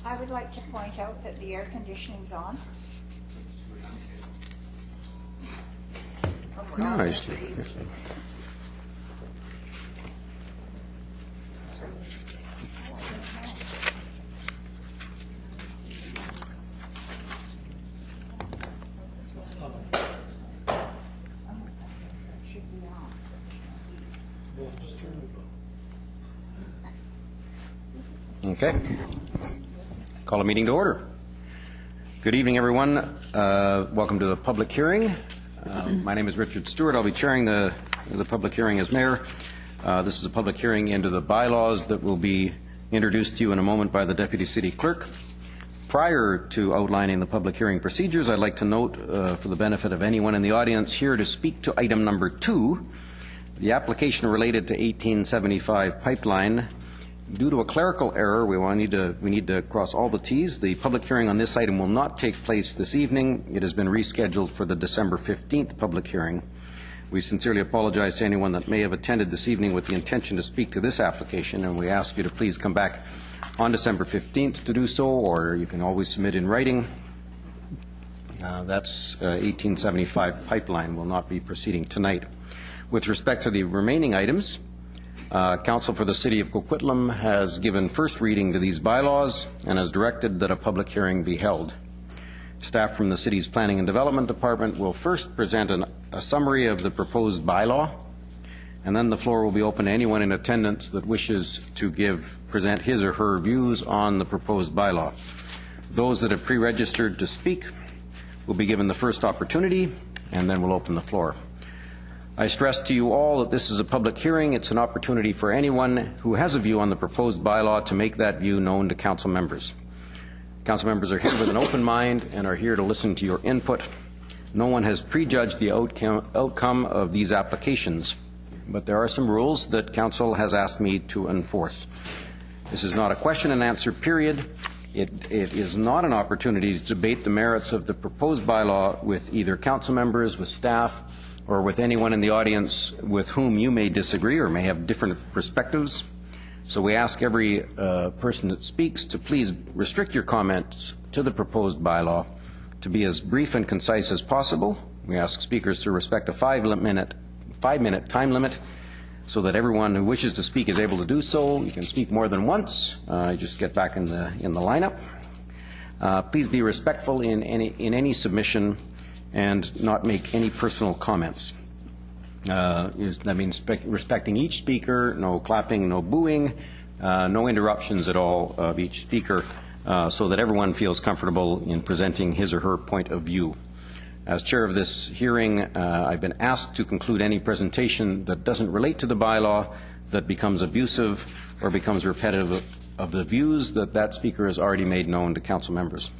I would like to point out that the air conditioning's on. Nice. Okay. Call a meeting to order. Good evening, everyone. Welcome to the public hearing. My name is Richard Stewart. I'll be chairing the public hearing as mayor. This is a public hearing into the bylaws that will be introduced to you in a moment by the Deputy City Clerk. Prior to outlining the public hearing procedures, I'd like to note, for the benefit of anyone in the audience here to speak to item number 2, the application related to 1875 pipeline. Due to a clerical error, we need to cross all the T's. The public hearing on this item will not take place this evening. It has been rescheduled for the December 15th public hearing. We sincerely apologize to anyone that may have attended this evening with the intention to speak to this application, and we ask you to please come back on December 15th to do so, or you can always submit in writing. That's 1875 pipeline will not be proceeding tonight. With respect to the remaining items, Council for the City of Coquitlam has given first reading to these bylaws and has directed that a public hearing be held. Staff from the City's Planning and Development Department will first present a summary of the proposed bylaw, and then the floor will be open to anyone in attendance that wishes to present his or her views on the proposed bylaw. Those that have pre-registered to speak will be given the first opportunity, and then we'll open the floor. I stress to you all that this is a public hearing. It's an opportunity for anyone who has a view on the proposed bylaw to make that view known to council members. Council members are here with an open mind and are here to listen to your input. No one has prejudged the outcome of these applications, but there are some rules that council has asked me to enforce. This is not a question and answer period. It is not an opportunity to debate the merits of the proposed bylaw with either council members, with staff, or with anyone in the audience with whom you may disagree or may have different perspectives. So we ask every person that speaks to please restrict your comments to the proposed bylaw, to be as brief and concise as possible. We ask speakers to respect a 5-minute time limit so that everyone who wishes to speak is able to do so. You can speak more than once. Just get back in the lineup. Please be respectful in any submission and not make any personal comments. That means respecting each speaker, no clapping, no booing, no interruptions at all of each speaker, so that everyone feels comfortable in presenting his or her point of view. As chair of this hearing, I've been asked to conclude any presentation that doesn't relate to the bylaw, that becomes abusive or becomes repetitive of the views that speaker has already made known to council members.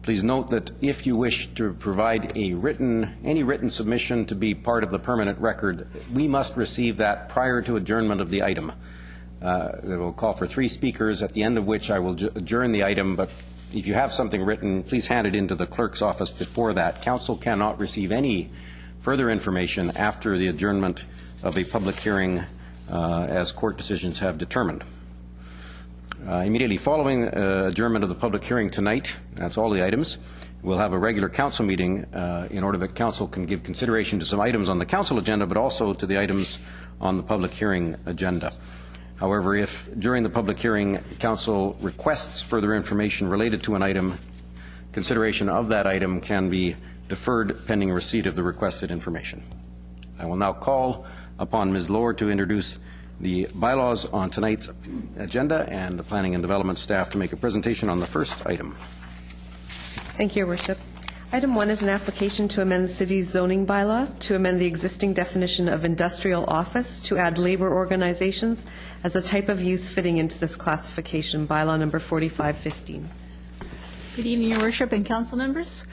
Please note that if you wish to provide any written submission to be part of the permanent record, we must receive that prior to adjournment of the item. It will call for 3 speakers, at the end of which I will adjourn the item, but if you have something written, please hand it into the clerk's office before that. Council cannot receive any further information after the adjournment of a public hearing as court decisions have determined. Immediately following adjournment of the public hearing tonight, that's all the items, we'll have a regular council meeting in order that council can give consideration to some items on the council agenda, but also to the items on the public hearing agenda. However, if during the public hearing council requests further information related to an item, consideration of that item can be deferred pending receipt of the requested information. I will now call upon Ms. Lohr to introduce the bylaws on tonight's agenda and the Planning and Development staff to make a presentation on the first item. Thank you, Your Worship. Item 1 is an application to amend the city's zoning bylaw to amend the existing definition of industrial office to add labor organizations as a type of use fitting into this classification, bylaw number 4515. Good evening, Your Worship and council members.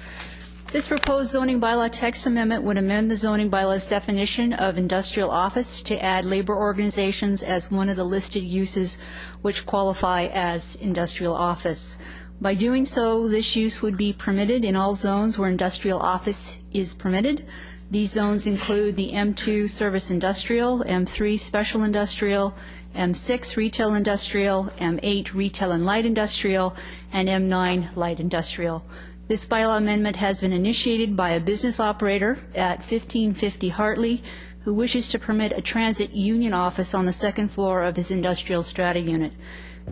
This proposed zoning bylaw text amendment would amend the zoning bylaw's definition of industrial office to add labor organizations as one of the listed uses which qualify as industrial office. By doing so, this use would be permitted in all zones where industrial office is permitted. These zones include the M2 service industrial, M3 special industrial, M6 retail industrial, M8 retail and light industrial, and M9 light industrial. This bylaw amendment has been initiated by a business operator at 1550 Hartley who wishes to permit a transit union office on the second floor of his industrial strata unit.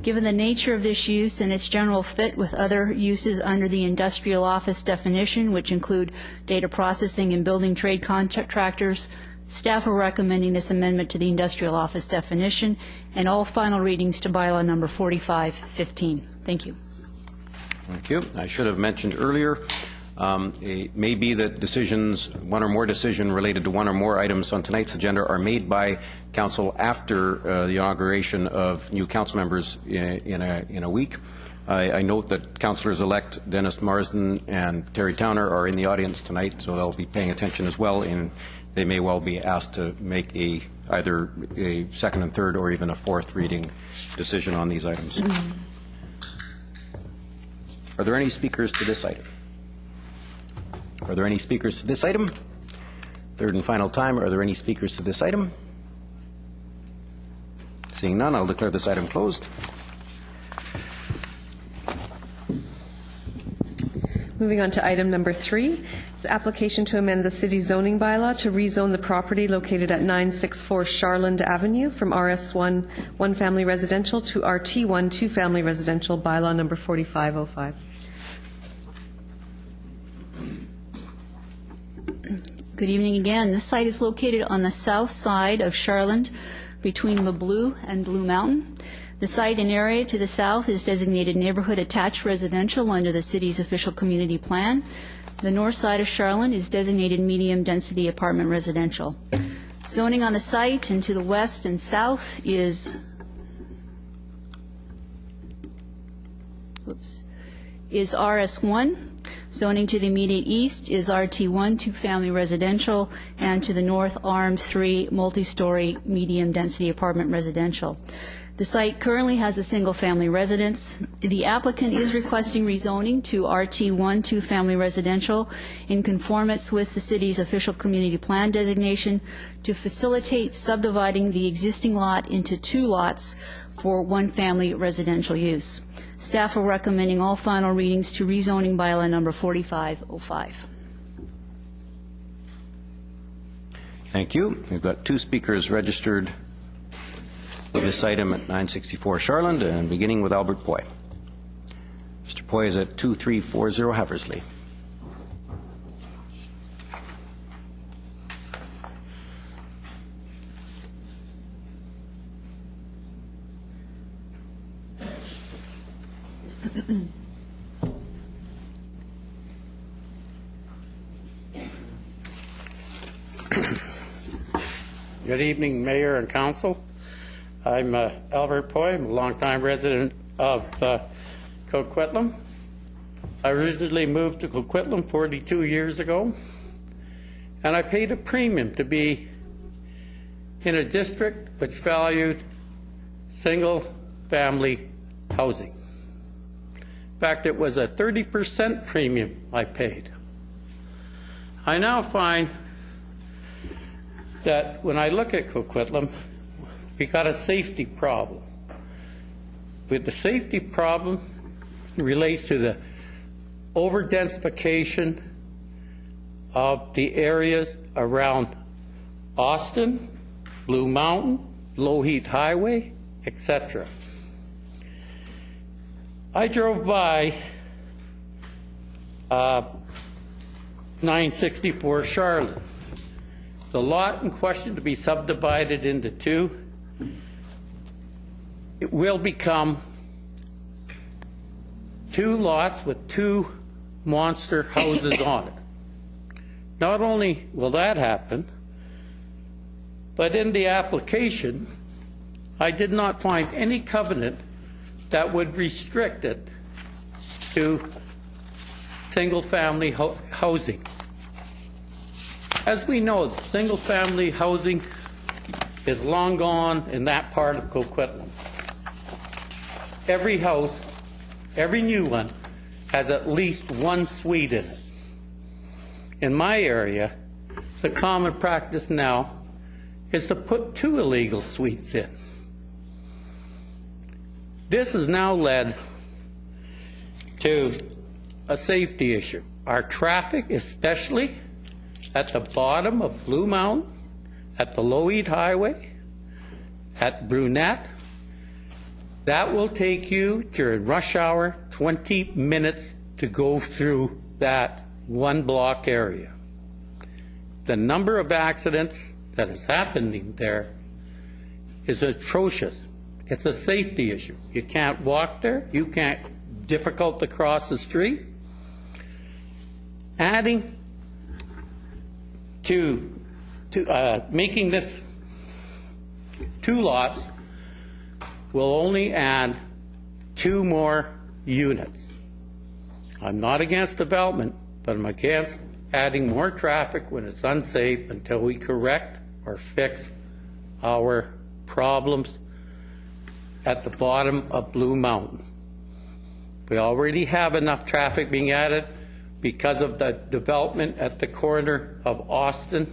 Given the nature of this use and its general fit with other uses under the industrial office definition, which include data processing and building trade contractors, staff are recommending this amendment to the industrial office definition and all final readings to bylaw number 4515. Thank you. Thank you. I should have mentioned earlier, it may be that decisions, one or more decision related to one or more items on tonight's agenda are made by council after the inauguration of new council members in a week. I note that councillors-elect Dennis Marsden and Terry Towner are in the audience tonight, so they'll be paying attention as well, and they may well be asked to make either a second and third or even a fourth reading decision on these items. Are there any speakers to this item? Are there any speakers to this item? Third and final time, are there any speakers to this item? Seeing none, I'll declare this item closed. Moving on to item number 3, it's application to amend the city zoning bylaw to rezone the property located at 964 Charland Avenue from RS1 one-family residential to RT1 two-family residential, bylaw number 4505. Good evening again. This site is located on the south side of Charland between Le Bleu and Blue Mountain. The site and area to the south is designated neighborhood attached residential under the city's official community plan. The north side of Charland is designated medium density apartment residential. Zoning on the site and to the west and south is RS1. Zoning to the immediate east is RT1, two-family residential, and to the north, Armed 3, multi-story, medium-density apartment residential. The site currently has a single-family residence. The applicant is requesting rezoning to RT1, two-family residential, in conformance with the city's official community plan designation to facilitate subdividing the existing lot into 2 lots for one-family residential use. Staff are recommending all final readings to rezoning bylaw number 4505. Thank you. We've got 2 speakers registered for this item at 964 Charland, and beginning with Albert Poy. Mr. Poy is at 2340 Haversley. Good evening, Mayor and Council. I'm Albert Poy. I'm a longtime resident of Coquitlam. I originally moved to Coquitlam 42 years ago, and I paid a premium to be in a district which valued single-family housing. In fact, it was a 30% premium I paid. I now find that when I look at Coquitlam, we got a safety problem. With the safety problem relates to the over-densification of the areas around Austin, Blue Mountain, Low-Heat Highway, etc. I drove by 964 Charlotte. The lot in question to be subdivided into 2. It will become 2 lots with 2 monster houses on it. Not only will that happen, but in the application, I did not find any covenant that would restrict it to single-family housing. As we know, single-family housing is long gone in that part of Coquitlam. Every house, every new one, has at least 1 suite in it. In my area, the common practice now is to put 2 illegal suites in. This has now led to a safety issue. Our traffic, especially at the bottom of Blue Mountain, at the Loweed Highway, at Brunette, that will take you during rush hour 20 minutes to go through that one block area. The number of accidents that is happening there is atrocious. It's a safety issue. You can't walk there. You can't, difficult to cross the street. Adding to making this 2 lots will only add 2 more units. I'm not against development, but I'm against adding more traffic when it's unsafe until we correct or fix our problems at the bottom of Blue Mountain. We already have enough traffic being added because of the development at the corner of Austin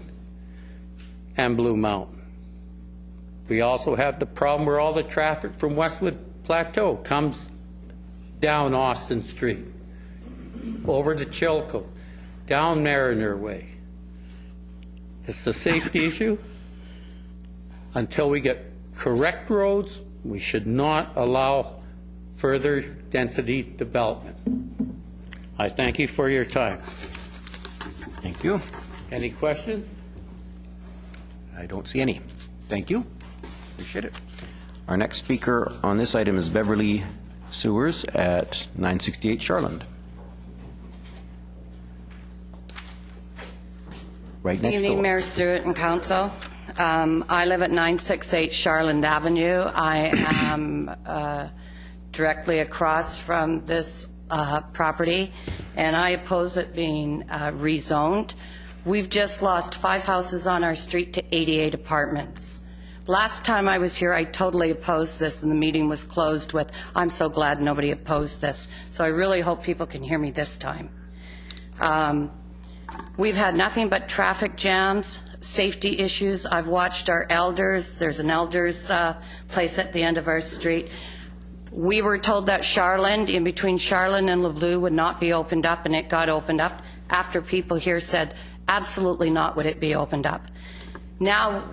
and Blue Mountain. We also have the problem where all the traffic from Westwood Plateau comes down Austin Street, over to Chilco, down Mariner Way. It's a safety issue. Until we get correct roads, we should not allow further density development. I thank you for your time. Thank you. Any questions? I don't see any. Thank you. Appreciate it. Our next speaker on this item is Beverly Sewers at 968 Charland. Right next Good evening, door. Mayor Stewart and Council. I live at 968 Charland Avenue. I am directly across from this property, and I oppose it being rezoned. We've just lost 5 houses on our street to 88 apartments. Last time I was here, I totally opposed this, and the meeting was closed with, "I'm so glad nobody opposed this." So I really hope people can hear me this time. We've had nothing but traffic jams, safety issues. I've watched our elders. There's an elders place at the end of our street. We were told that Charland, in between Charland and LeBleu, would not be opened up, and it got opened up after people here said, absolutely not would it be opened up. Now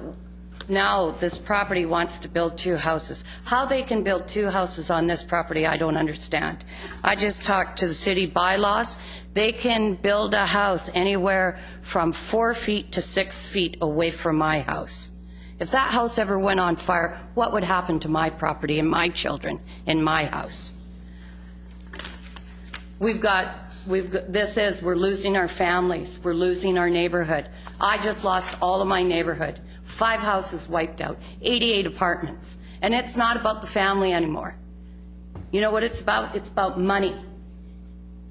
this property wants to build 2 houses. How they can build 2 houses on this property, I don't understand. I just talked to the city bylaws. They can build a house anywhere from 4 feet to 6 feet away from my house. If that house ever went on fire, what would happen to my property and my children in my house? We're losing our families. We're losing our neighborhood. I just lost all of my neighborhood. 5 houses wiped out, 88 apartments. And it's not about the family anymore. You know what it's about? It's about money.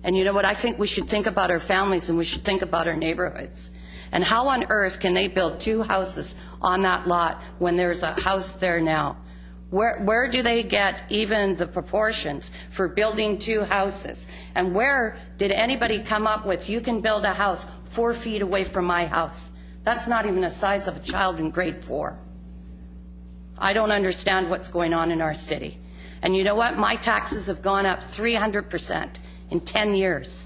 And you know what? I think we should think about our families and we should think about our neighborhoods. And how on earth can they build 2 houses on that lot when there's a house there now? Where do they get even the proportions for building 2 houses? And where did anybody come up with, you can build a house 4 feet away from my house? That's not even the size of a child in grade 4. I don't understand what's going on in our city. And you know what? My taxes have gone up 300% in 10 years.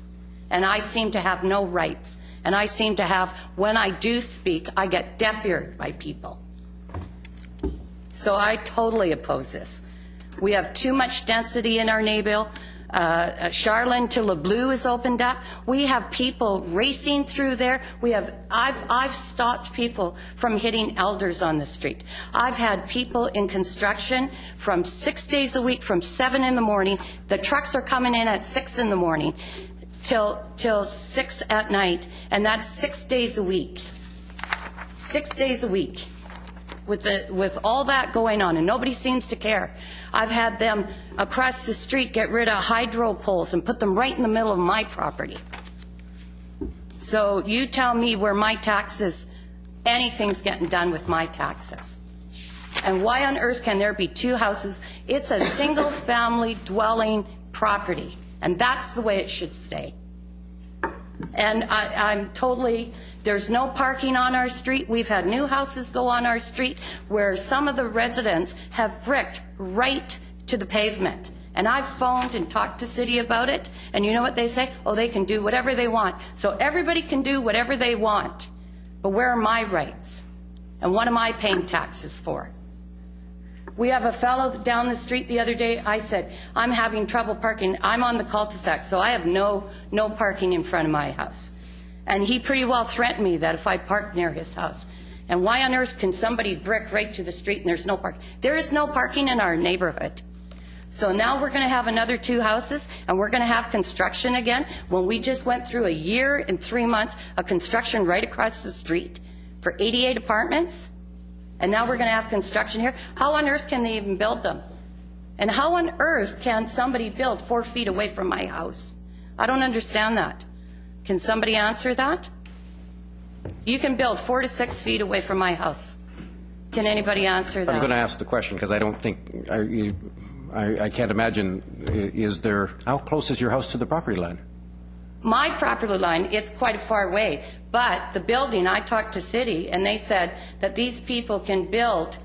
And I seem to have no rights. And I seem to have, when I do speak, I get deaf-eared by people. So I totally oppose this. We have too much density in our neighborhood. Charland to LeBleu is opened up. We have people racing through there. I've stopped people from hitting elders on the street. I've had people in construction from 6 days a week, from 7 in the morning. The trucks are coming in at 6 in the morning till 6 at night, and that's 6 days a week. 6 days a week. With all that going on, and nobody seems to care. I've had them across the street get rid of hydro poles and put them right in the middle of my property. So you tell me where my taxes, anything's getting done with my taxes. And why on earth can there be 2 houses? It's a single family dwelling property, and that's the way it should stay. And I'm totally, there's no parking on our street. We've had new houses go on our street where some of the residents have bricked right to the pavement. And I've phoned and talked to city about it, and you know what they say? Oh, they can do whatever they want. So everybody can do whatever they want. But where are my rights? And what am I paying taxes for? We have a fellow down the street the other day. I said, I'm having trouble parking. I'm on the cul-de-sac, so I have no parking in front of my house. And he pretty well threatened me that if I parked near his house. And why on earth can somebody brick right to the street and there's no parking? There is no parking in our neighborhood. So now we're going to have another 2 houses, and we're going to have construction again, when we just went through a year and 3 months of construction right across the street for 88 apartments. And now we're going to have construction here. How on earth can they even build them? And how on earth can somebody build 4 feet away from my house? I don't understand that. Can somebody answer that? You can build 4 to 6 feet away from my house. Can anybody answer that? I'm going to ask the question because I don't think, I can't imagine, how close is your house to the property line? My property line, it's quite far away, but the building, I talked to city, and they said that these people can build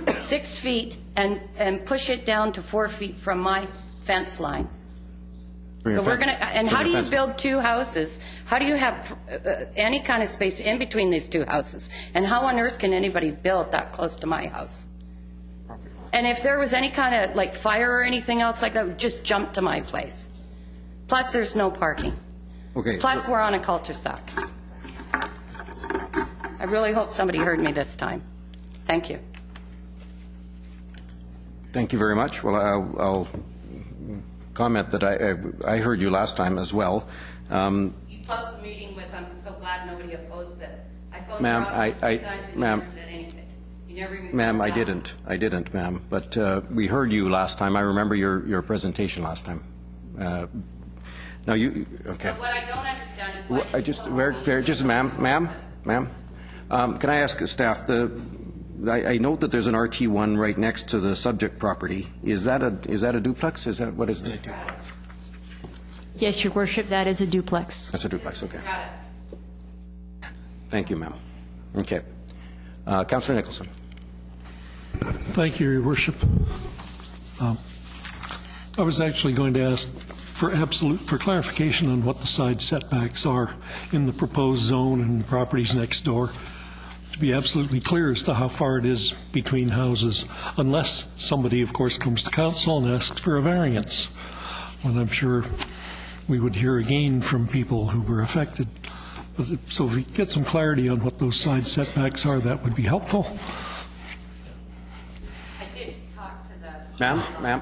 6 feet and push it down to 4 feet from my fence line. So we're going to, and how do you build 2 houses? How do you have any kind of space in between these 2 houses? And how on earth can anybody build that close to my house? And if there was any kind of like fire or anything else like that, just jump to my place. Plus, there's no parking. Okay. Plus, we're on a cul-de-sac. I really hope somebody heard me this time. Thank you. Thank you very much. Well, I'll comment that I heard you last time as well. You closed the meeting with, I'm so glad nobody opposed this. I phoned Ma'am, your office 3 times and you ma'am, never said anything. You never even ma'am, phoned I out. didn't, ma'am. But we heard you last time. I remember your presentation last time. Now you, okay. But what I don't understand is why I just, just ma'am, can I ask staff, I note that there's an RT1 right next to the subject property. Is that a duplex? Is that, what is it? Yes, Your Worship, that is a duplex. That's a duplex, okay. Thank you, ma'am. Okay. Councillor Nicholson. Thank you, Your Worship. I was actually going to ask for clarification on what the side setbacks are in the proposed zone and the properties next door, to be absolutely clear as to how far it is between houses, unless somebody, of course, comes to council and asks for a variance, when I'm sure we would hear again from people who were affected. So if we get some clarity on what those side setbacks are, that would be helpful. I did talk to the... Ma'am?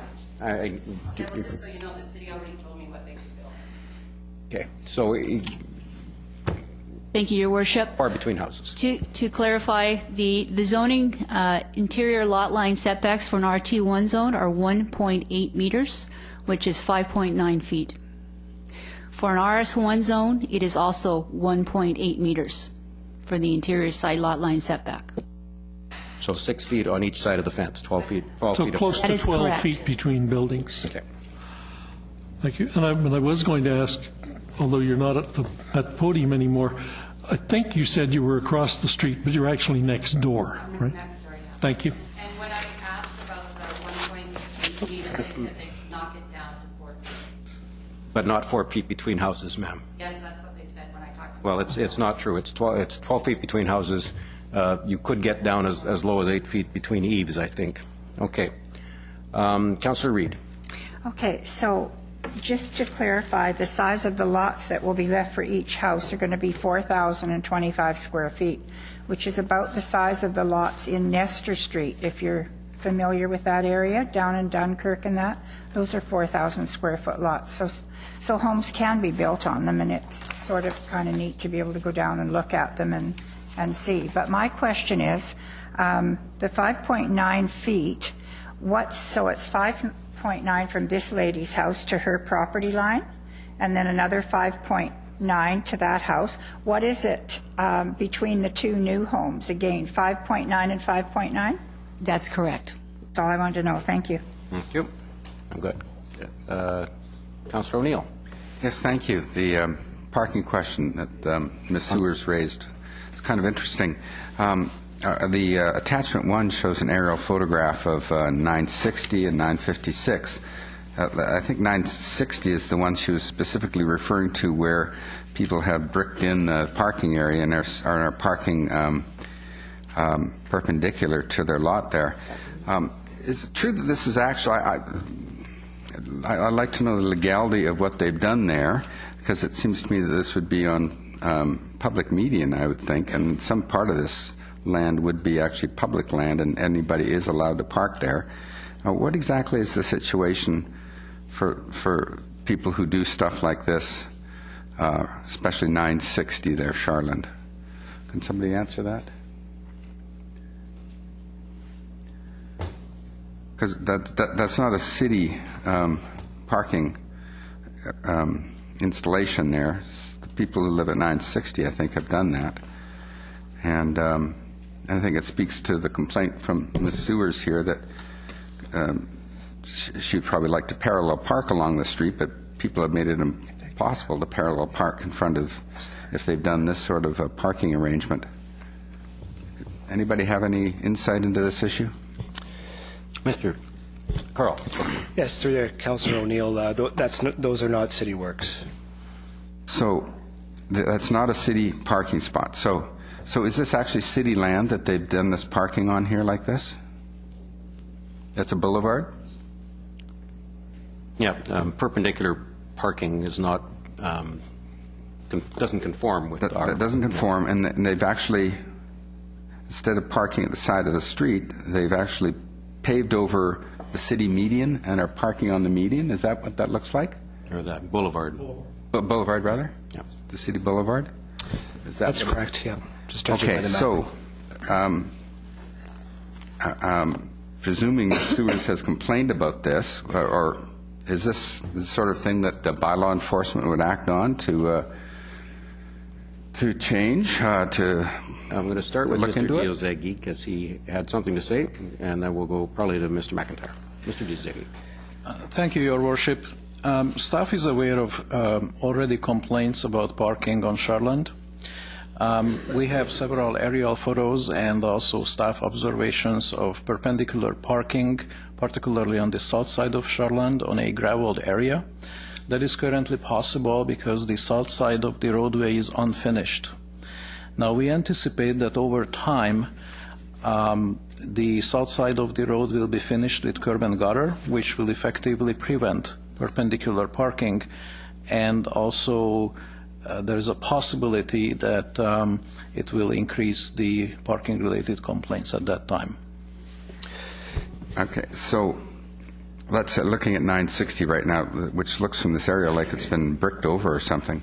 Just so you know, the city already told me what they could build. Okay. So Thank you, Your Worship. far between houses. To clarify, the zoning interior lot line setbacks for an RT1 zone are 1.8 meters, which is 5.9 feet. For an RS1 zone, it is also 1.8 meters for the interior side lot line setback. So 6 feet on each side of the fence, 12 feet. 12 So feet close That to is 12 correct. feet between buildings. Okay. Thank you. And I was going to ask, although you're not at the podium anymore, I think you said you were across the street, but you're actually next door, right? Next door, yeah. Thank you. And when I asked about the 1.8 meters, they said they'd knock it down to 4 feet. But not 4 feet between houses, ma'am. Yes, that's what they said when I talked to them. Well, it's not true. It's 12 feet between houses. You could get down as low as 8 feet between eaves, I think. Okay. Councillor Reid. Okay, so just to clarify, the size of the lots that will be left for each house are going to be 4,025 square feet, which is about the size of the lots in Nestor Street, if you're familiar with that area, down in Dunkirk and that. Those are 4,000 square foot lots. So homes can be built on them, and it's sort of kind of neat to be able to go down and look at them and see. But my question is, the 5.9 feet, so it's 5.9 from this lady's house to her property line, and then another 5.9 to that house. What is it between the 2 new homes? Again, 5.9 and 5.9? That's correct. That's all I wanted to know. Thank you. Thank you. I'm good. Councillor O'Neill. Yes, thank you. The parking question that Ms. Sewers raised is kind of interesting. The attachment 1 shows an aerial photograph of 960 and 956. I think 960 is the one she was specifically referring to, where people have bricked in the parking area and are parking perpendicular to their lot there. Is it true that this is actually, I'd like to know the legality of what they've done there, because it seems to me that this would be on public median, I would think, and some part of this land would be actually public land, and anybody is allowed to park there. What exactly is the situation for people who do stuff like this, especially 960 there, Charland? Can somebody answer that? Because that's not a city parking installation there. The people who live at 960, I think, have done that. And I think it speaks to the complaint from Ms. Sewers here that she'd probably like to parallel park along the street, but people have made it impossible to parallel park in front of, if they've done this sort of a parking arrangement. Anybody have any insight into this issue? Mr. Carl. Yes, through there, Councillor O'Neill, those are not city works. So that's not a city parking spot. So is this actually city land that they've done this parking on here like this? That's a boulevard? Yeah, perpendicular parking is not, doesn't conform with our... That doesn't conform, and they've actually, instead of parking at the side of the street, they've actually paved over the city median and are parking on the median. Is that what that looks like? Or the boulevard. Boulevard, rather? Yeah. The city boulevard? That's correct, yeah. Just judging by Okay, the map. so presuming the Sewers has complained about this, or is this the sort of thing that the bylaw enforcement would act on to change, to I'm going to start with look Mr. into it? Diozegi because he had something to say, and then we'll go probably to Mr. McIntyre. Mr. Diozegi. Thank you, Your Worship. Staff is aware of already complaints about parking on Charland. We have several aerial photos and also staff observations of perpendicular parking, particularly on the south side of Charland on a graveled area. That is currently possible because the south side of the roadway is unfinished. Now, we anticipate that over time, the south side of the road will be finished with curb and gutter, which will effectively prevent perpendicular parking, and also there is a possibility that it will increase the parking-related complaints at that time. Okay, so let's looking at 960 right now, which looks from this area like it's been bricked over or something.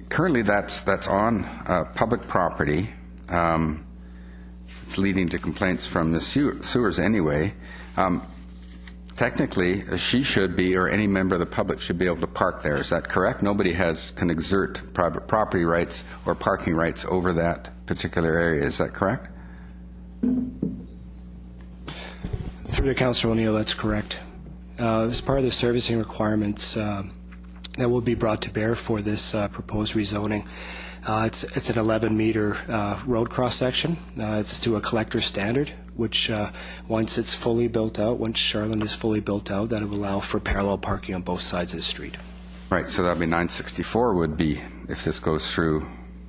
Currently, that's on public property. It's leading to complaints from the Sewers anyway. Technically, she should be, or any member of the public should be able to park there. Is that correct? Nobody can exert private property rights or parking rights over that particular area. Is that correct? Through the Councillor O'Neill, that's correct. As part of the servicing requirements that will be brought to bear for this proposed rezoning, it's an 11-meter road cross-section. It's to a collector standard, which once it's fully built out, once Charland is fully built out, that will allow for parallel parking on both sides of the street. Right, so that would be 964 would be, if this goes through,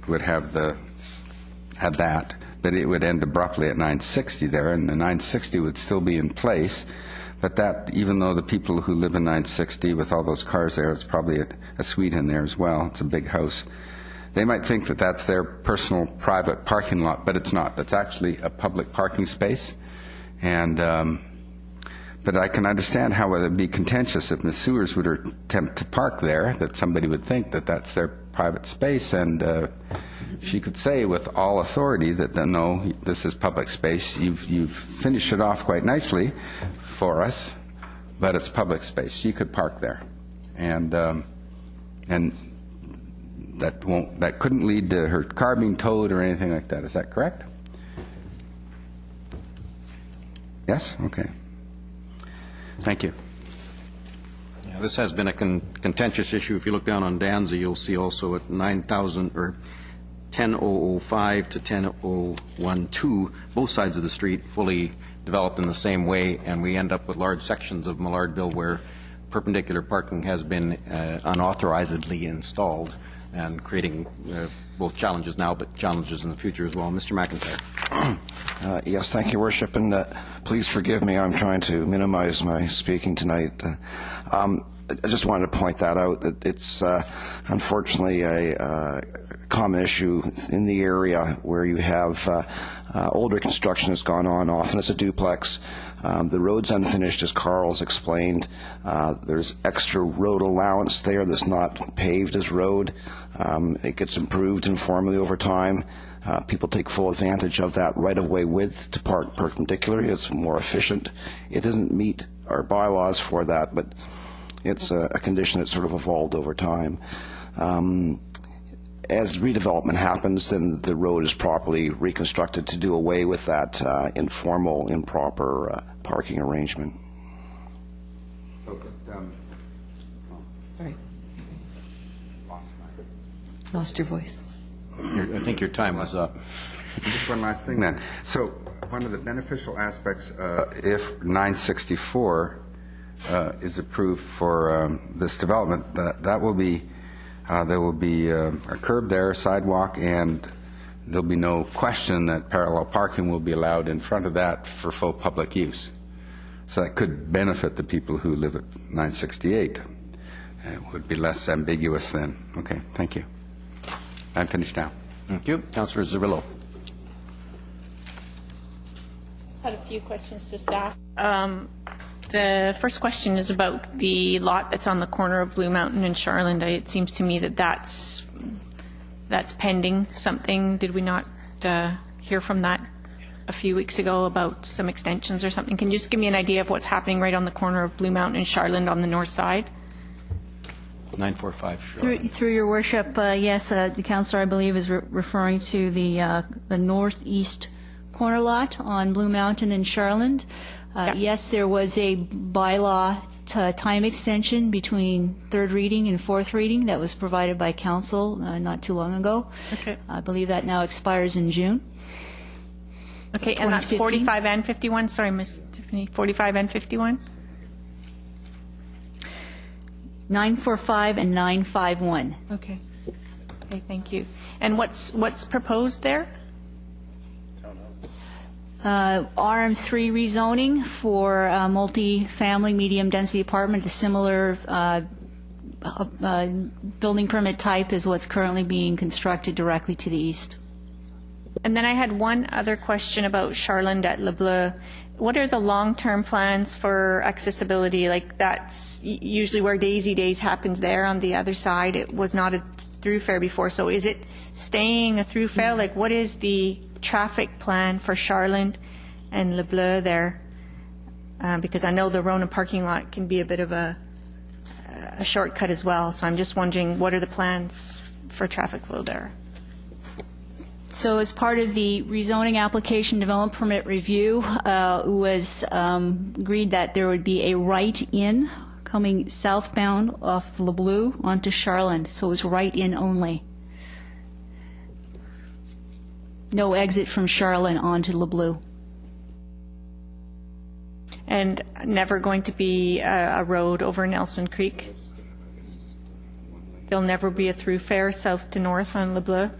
would have that, but it would end abruptly at 960 there, and the 960 would still be in place. But that, even though the people who live in 960 with all those cars there, it's probably a suite in there as well. It's a big house. They might think that that's their personal private parking lot, but it's not. That's actually a public parking space. And but I can understand how it would be contentious if Ms. Sewers would attempt to park there, that somebody would think that that's their private space, and she could say with all authority that no, this is public space. You've finished it off quite nicely for us, but it's public space. She could park there, and that couldn't lead to her car being towed or anything like that. Is that correct? Yes? Okay. Thank you. Yeah, this has been a contentious issue. If you look down on Danza, you'll see also at 9,000 or 10005 to 10012, both sides of the street fully developed in the same way, and we end up with large sections of Millardville where perpendicular parking has been unauthorizedly installed and creating both challenges now but challenges in the future as well. Mr. McIntyre. Yes, thank you, Worship, and please forgive me. I'm trying to minimize my speaking tonight. I just wanted to point that out, that it's unfortunately a common issue in the area where you have older construction that's gone on. Often it's a duplex. The road's unfinished, as Carl's explained. There's extra road allowance there that's not paved as road. It gets improved informally over time. People take full advantage of that right-of-way width to park perpendicularly. It's more efficient. It doesn't meet our bylaws for that, but it's a condition that's sort of evolved over time. As redevelopment happens, then the road is properly reconstructed to do away with that informal, improper parking arrangement. Sorry. Lost your voice. I think your time was up. Just one last thing then. So one of the beneficial aspects, if 964 is approved for this development, that will be there will be a curb there, a sidewalk, and there'll be no question that parallel parking will be allowed in front of that for full public use. So that could benefit the people who live at 968. It would be less ambiguous then. Okay, thank you. I'm finished now. Thank you. Councillor Zerillo. I had a few questions to staff. The first question is about the lot that's on the corner of Blue Mountain and Charland. It seems to me that that's pending something. Did we not hear from that a few weeks ago about some extensions or something? Can you just give me an idea of what's happening right on the corner of Blue Mountain and Charland on the north side? 945. Sure. Through your worship, yes, the councillor, I believe, is referring to the northeast corner lot on Blue Mountain and Charland. Yes, there was a bylaw time extension between third reading and fourth reading that was provided by council not too long ago. Okay. I believe that now expires in June. Okay, and that's 45 and 51? Sorry, Ms. Tiffany, 45 and 51? 945 and 951. Okay. Okay, thank you. And what's proposed there? RM3 rezoning for multi-family medium-density apartment, a similar building permit type is what's currently being constructed directly to the east. And then I had one other question about Charland at Le Bleu. What are the long-term plans for accessibility? Like, that's usually where Daisy Days happens there on the other side. It was not a thoroughfare before, so is it staying a thoroughfare? Like, what is the traffic plan for Charland and Le Bleu there? Because I know the Rona parking lot can be a bit of a shortcut as well, so I'm just wondering, what are the plans for traffic flow there? So as part of the rezoning application development permit review, it was agreed that there would be a right-in coming southbound off Le Bleu onto Charland, so it was right-in only. No exit from Charland onto Le Bleu. And never going to be a road over Nelson Creek? There'll never be a thoroughfare south to north on Le Bleu?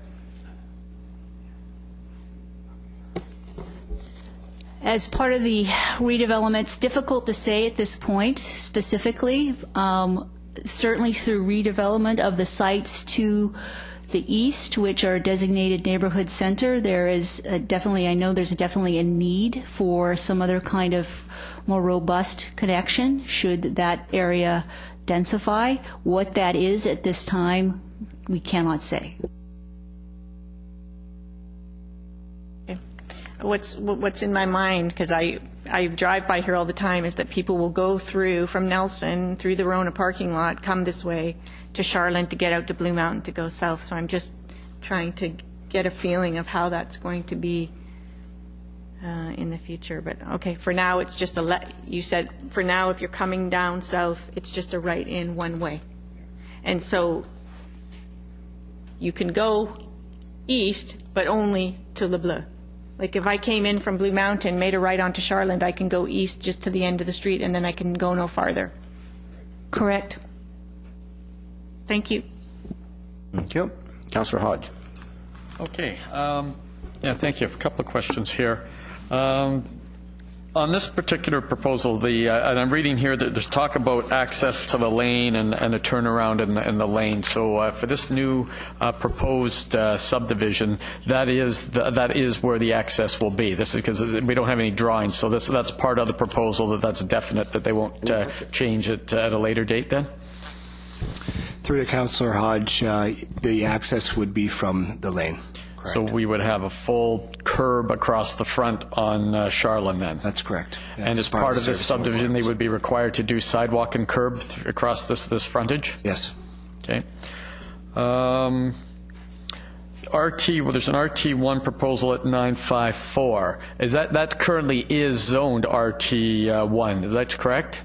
As part of the redevelopment, it's difficult to say at this point specifically. Certainly through redevelopment of the sites to the east, which are designated neighborhood center, there is definitely, I know there's definitely a need for some other kind of more robust connection should that area densify. What that is at this time, we cannot say. What's in my mind, because I drive by here all the time, is that people will go through from Nelson through the Rona parking lot, come this way to Charland to get out to Blue Mountain to go south. So I'm just trying to get a feeling of how that's going to be in the future. But okay, for now it's just you said for now if you're coming down south, it's just a right in one way. And so you can go east, but only to Le Bleu. Like if I came in from Blue Mountain, made a right onto Charland, I can go east just to the end of the street, and then I can go no farther. Correct. Thank you. Thank you. Councillor Hodge. Okay. Thank you. A couple of questions here. On this particular proposal, and I'm reading here that there's talk about access to the lane and a turnaround in the lane. So for this new proposed subdivision, that is where the access will be. This is because we don't have any drawings, so that's part of the proposal that's definite, that they won't change it at a later date then? Through to Councillor Hodge, the access would be from the lane. Correct. So we would have a full curb across the front on Charland then? That's correct. Yeah, and as part of this subdivision, they would be required to do sidewalk and curb across this frontage? Yes. Okay. Well, there's an RT1 proposal at 954. Is that currently is zoned RT1? Is that correct?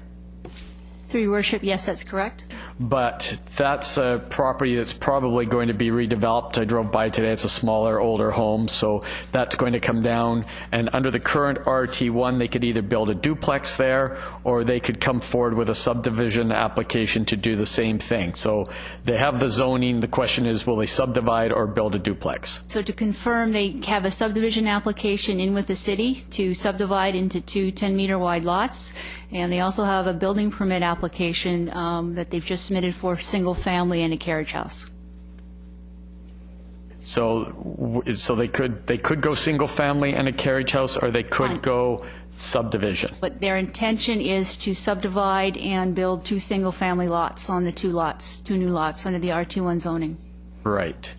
Through your worship, yes, that's correct. But that's a property that's probably going to be redeveloped. I drove by today. It's a smaller, older home, so that's going to come down. And under the current RT1, they could either build a duplex there, or they could come forward with a subdivision application to do the same thing. So they have the zoning. The question is, will they subdivide or build a duplex? So to confirm, they have a subdivision application in with the city to subdivide into two 10-meter wide lots, and they also have a building permit application that they've just submitted for single family and a carriage house. So they could go single family and a carriage house, or they could go subdivision. But their intention is to subdivide and build two single family lots on the two new lots under the R21 zoning. Right.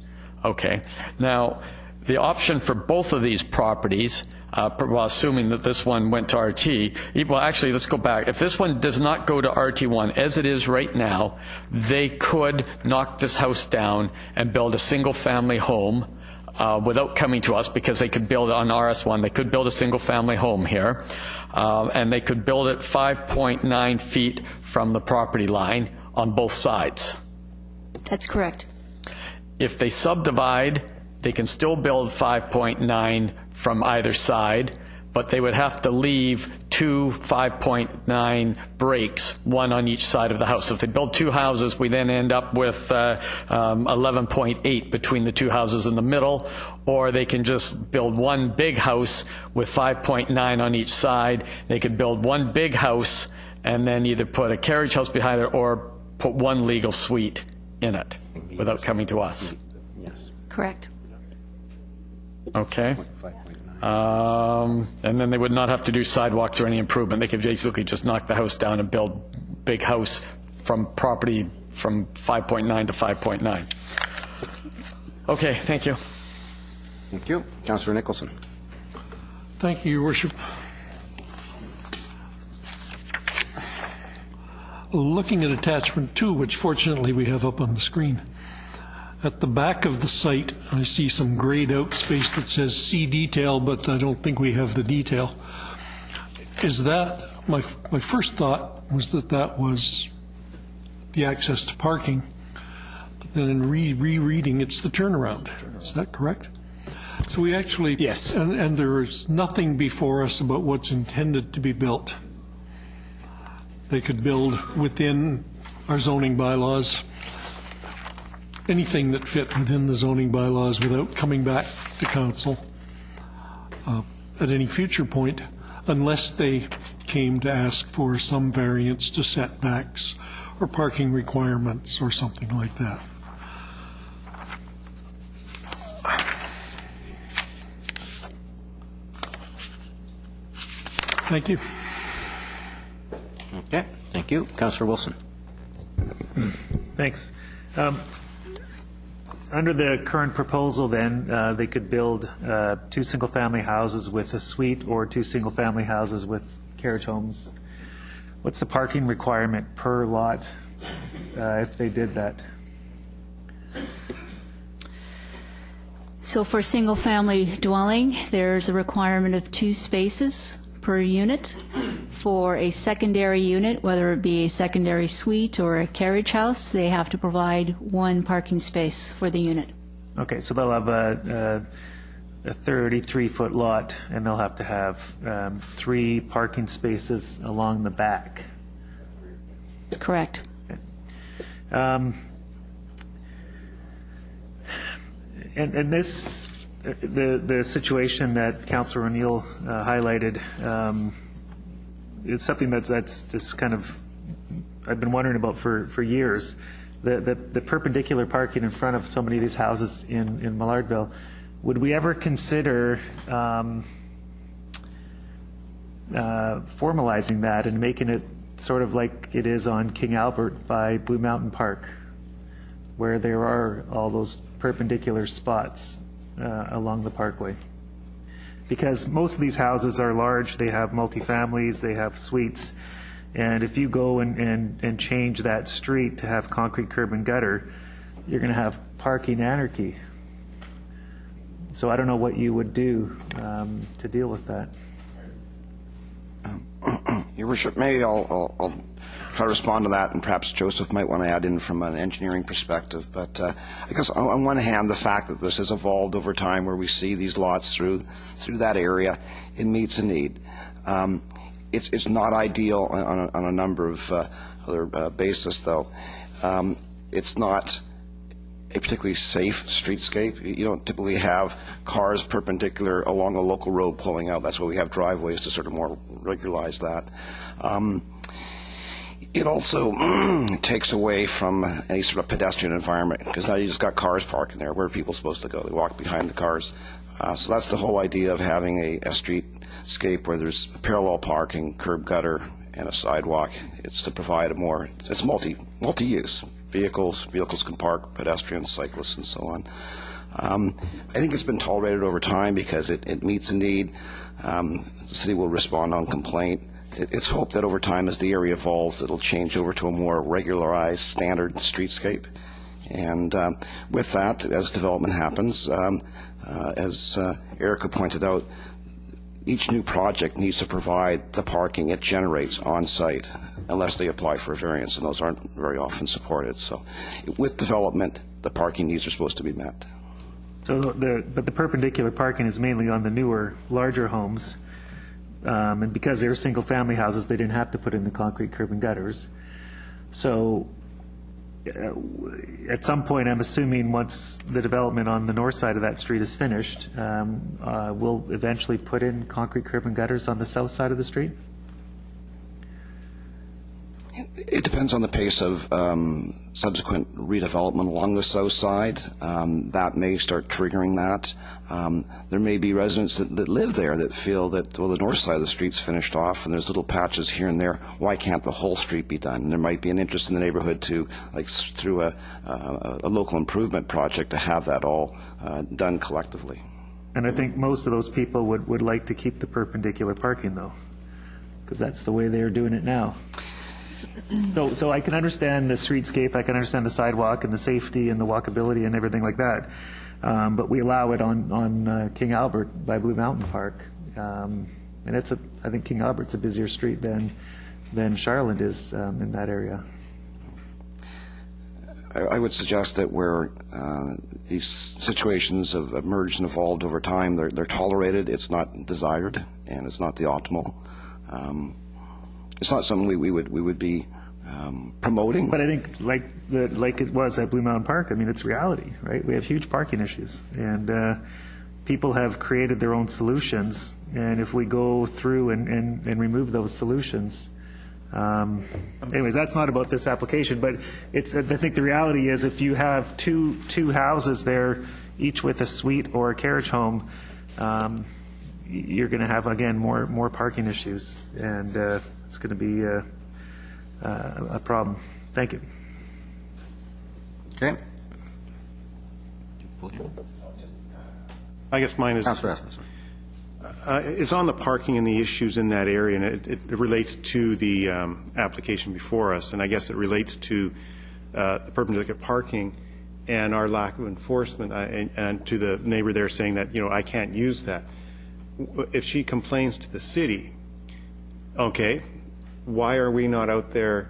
Okay. Now, the option for both of these properties, well, assuming that this one went to RT, well, actually, let's go back. If this one does not go to RT1, as it is right now, they could knock this house down and build a single-family home without coming to us, because they could build on RS1. They could build a single-family home here, and they could build it 5.9 feet from the property line on both sides. That's correct. If they subdivide, they can still build 5.9 from either side, but they would have to leave two 5.9 breaks, one on each side of the house. So if they build two houses, we then end up with 11.8 between the two houses in the middle, or they can just build one big house with 5.9 on each side. They could build one big house and then either put a carriage house behind it or put one legal suite in it without coming to us. Yes. Correct. Okay. And then they would not have to do sidewalks or any improvement. They could basically just knock the house down and build big house from property from 5.9 to 5.9. Okay, thank you. Thank you. Councillor Nicholson. Thank you, Your Worship. Looking at attachment 2, which fortunately we have up on the screen, at the back of the site, I see some grayed out space that says "see detail," but I don't think we have the detail. Is that, my first thought was that was the access to parking, but then in rereading, it's the turnaround. Is that correct? So we actually, yes, and there is nothing before us about what's intended to be built. They could build within our zoning bylaws anything that fit within the zoning bylaws without coming back to council at any future point, unless they came to ask for some variance to setbacks or parking requirements or something like that. Thank you. Okay, thank you. Councillor Wilson. Thanks. Under the current proposal, then, they could build two single-family houses with a suite or two single-family houses with carriage homes. What's the parking requirement per lot if they did that? So for a single-family dwelling, there's a requirement of 2 spaces per unit. For a secondary unit, whether it be a secondary suite or a carriage house, they have to provide 1 parking space for the unit. Okay, so they'll have a 33-foot lot, and they'll have to have 3 parking spaces along the back. That's correct. Okay. And this, the situation that Councillor O'Neill highlighted, is something that's just kind of, I've been wondering about for years. The perpendicular parking in front of so many of these houses in Millardville, would we ever consider formalizing that and making it sort of like it is on King Albert by Blue Mountain Park, where there are all those perpendicular spots along the parkway? Because most of these houses are large, they have multifamilies, they have suites, and if you go and change that street to have concrete curb and gutter, you're going to have parking anarchy. So I don't know what you would do to deal with that. Your Worship, maybe I'll try to respond to that, and perhaps Joseph might want to add in from an engineering perspective. But I guess on one hand, the fact that this has evolved over time, where we see these lots through that area, it meets a need. It's not ideal on a number of other basis, though. It's not a particularly safe streetscape. You don't typically have cars perpendicular along a local road pulling out. That's why we have driveways to sort of more regularize that. It also takes away from any sort of pedestrian environment, because now you just got cars parking there. Where are people supposed to go? They walk behind the cars. So that's the whole idea of having a streetscape where there's parallel parking, curb gutter, and a sidewalk. It's to provide a more, it's multi-use. Vehicles can park, pedestrians, cyclists, and so on. I think it's been tolerated over time because it meets a need. The city will respond on complaint. It's hoped that over time, as the area evolves, it'll change over to a more regularized, standard streetscape. And with that, as development happens, as Erica pointed out, each new project needs to provide the parking it generates on site, unless they apply for a variance, and those aren't very often supported. So with development, the parking needs are supposed to be met. So but the perpendicular parking is mainly on the newer, larger homes, and because they're single-family houses, they didn't have to put in the concrete curb and gutters. So at some point, I'm assuming once the development on the north side of that street is finished, we'll eventually put in concrete curb and gutters on the south side of the street? It depends on the pace of subsequent redevelopment along the south side. That may start triggering that. There may be residents that live there that feel that, well, the north side of the street's finished off and there's little patches here and there. Why can't the whole street be done? And there might be an interest in the neighborhood to, like through a local improvement project, to have that all done collectively. And I think most of those people would like to keep the perpendicular parking, though, because that's the way they're doing it now. So I can understand the streetscape, I can understand the sidewalk and the safety and the walkability and everything like that, but we allow it on King Albert by Blue Mountain Park, and I think King Albert's a busier street than Charland is in that area. I would suggest that where these situations have emerged and evolved over time, they're tolerated. It's not desired, and it's not the optimal. It's not something we would be promoting. But I think like it was at Blue Mountain Park, I mean, it's reality, right? We have huge parking issues, and people have created their own solutions. And if we go through and remove those solutions, anyways, that's not about this application. But it's, I think the reality is, if you have two houses there, each with a suite or a carriage home, you're going to have, again, more parking issues, and it's going to be a problem. Thank you. Okay. I guess mine is. Councilor Rasmussen. It's on the parking and the issues in that area, and it relates to the application before us, and I guess it relates to the perpendicular parking and our lack of enforcement, and to the neighbor there saying that, I can't use that. If she complains to the city, okay, why are we not out there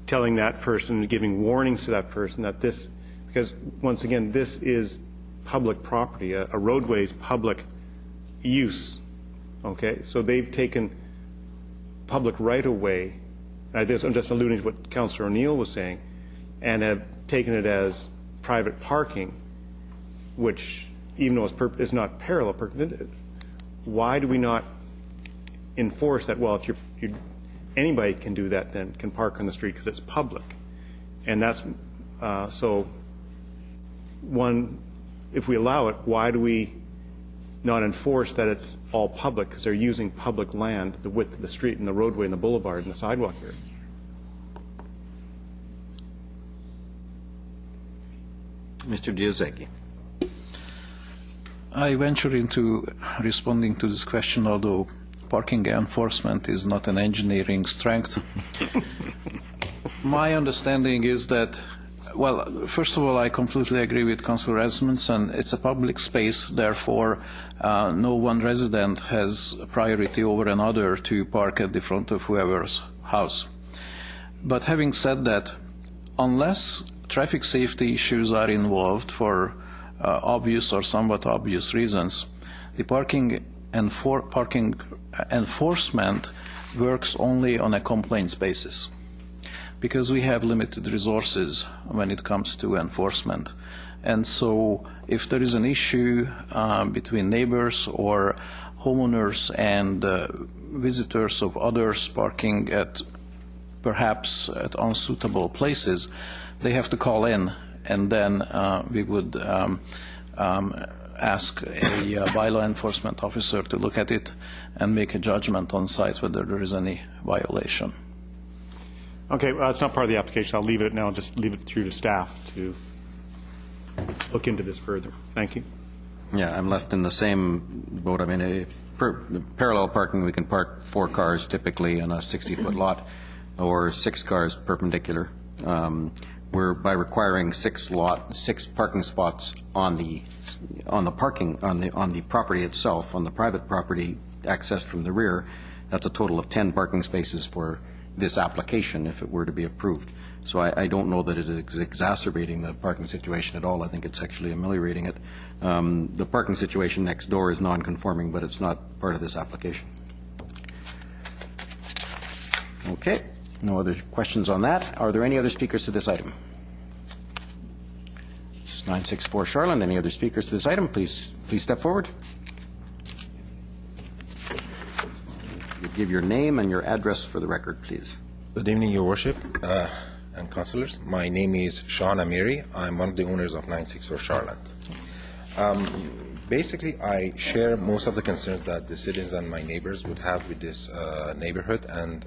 telling that person, giving warnings to that person that this Because, once again, this is public property. A roadway is public use, okay? So they've taken public right-of-way, I'm just alluding to what Councillor O'Neill was saying, and have taken it as private parking, which, even though it's not parallel parking, why do we not enforce that? Well, if anybody can do that, then can park on the street because it's public. And that's, so one, if we allow it, why do we not enforce that it's all public? Because they're using public land, the width of the street and the roadway and the boulevard and the sidewalk here. Mr. Giuseppe. I venture into responding to this question, although parking enforcement is not an engineering strength. My understanding is that, well, first of all, I completely agree with Councillor Edmondson. It's a public space, therefore no one resident has priority over another to park at the front of whoever's house. But having said that, unless traffic safety issues are involved for obvious or somewhat obvious reasons, the parking enforcement works only on a complaints basis, because we have limited resources when it comes to enforcement. And so if there is an issue between neighbors or homeowners and visitors of others parking at perhaps at unsuitable places, they have to call in, and then we would ask a bylaw enforcement officer to look at it and make a judgment on site whether there is any violation. Okay, it's not part of the application. I'll leave it now. Just leave it through to staff to look into this further. Thank you. Yeah, I'm left in the same boat. I mean, parallel parking, we can park 4 cars typically in a 60-foot lot, or 6 cars perpendicular. We're by requiring 6 parking spots on the property itself, on the private property accessed from the rear. That's a total of 10 parking spaces for this application if it were to be approved. So I don't know that it is exacerbating the parking situation at all. I think it's actually ameliorating it. The parking situation next door is non-conforming, but it's not part of this application. Okay. No other questions on that. Are there any other speakers to this item? This is 964 Charland. Any other speakers to this item? Please step forward. You give your name and your address for the record, please. Good evening, Your Worship and councillors. My name is Sean Amiri. I'm one of the owners of 964 Charland. Basically, I share most of the concerns that the citizens and my neighbors would have with this neighborhood, and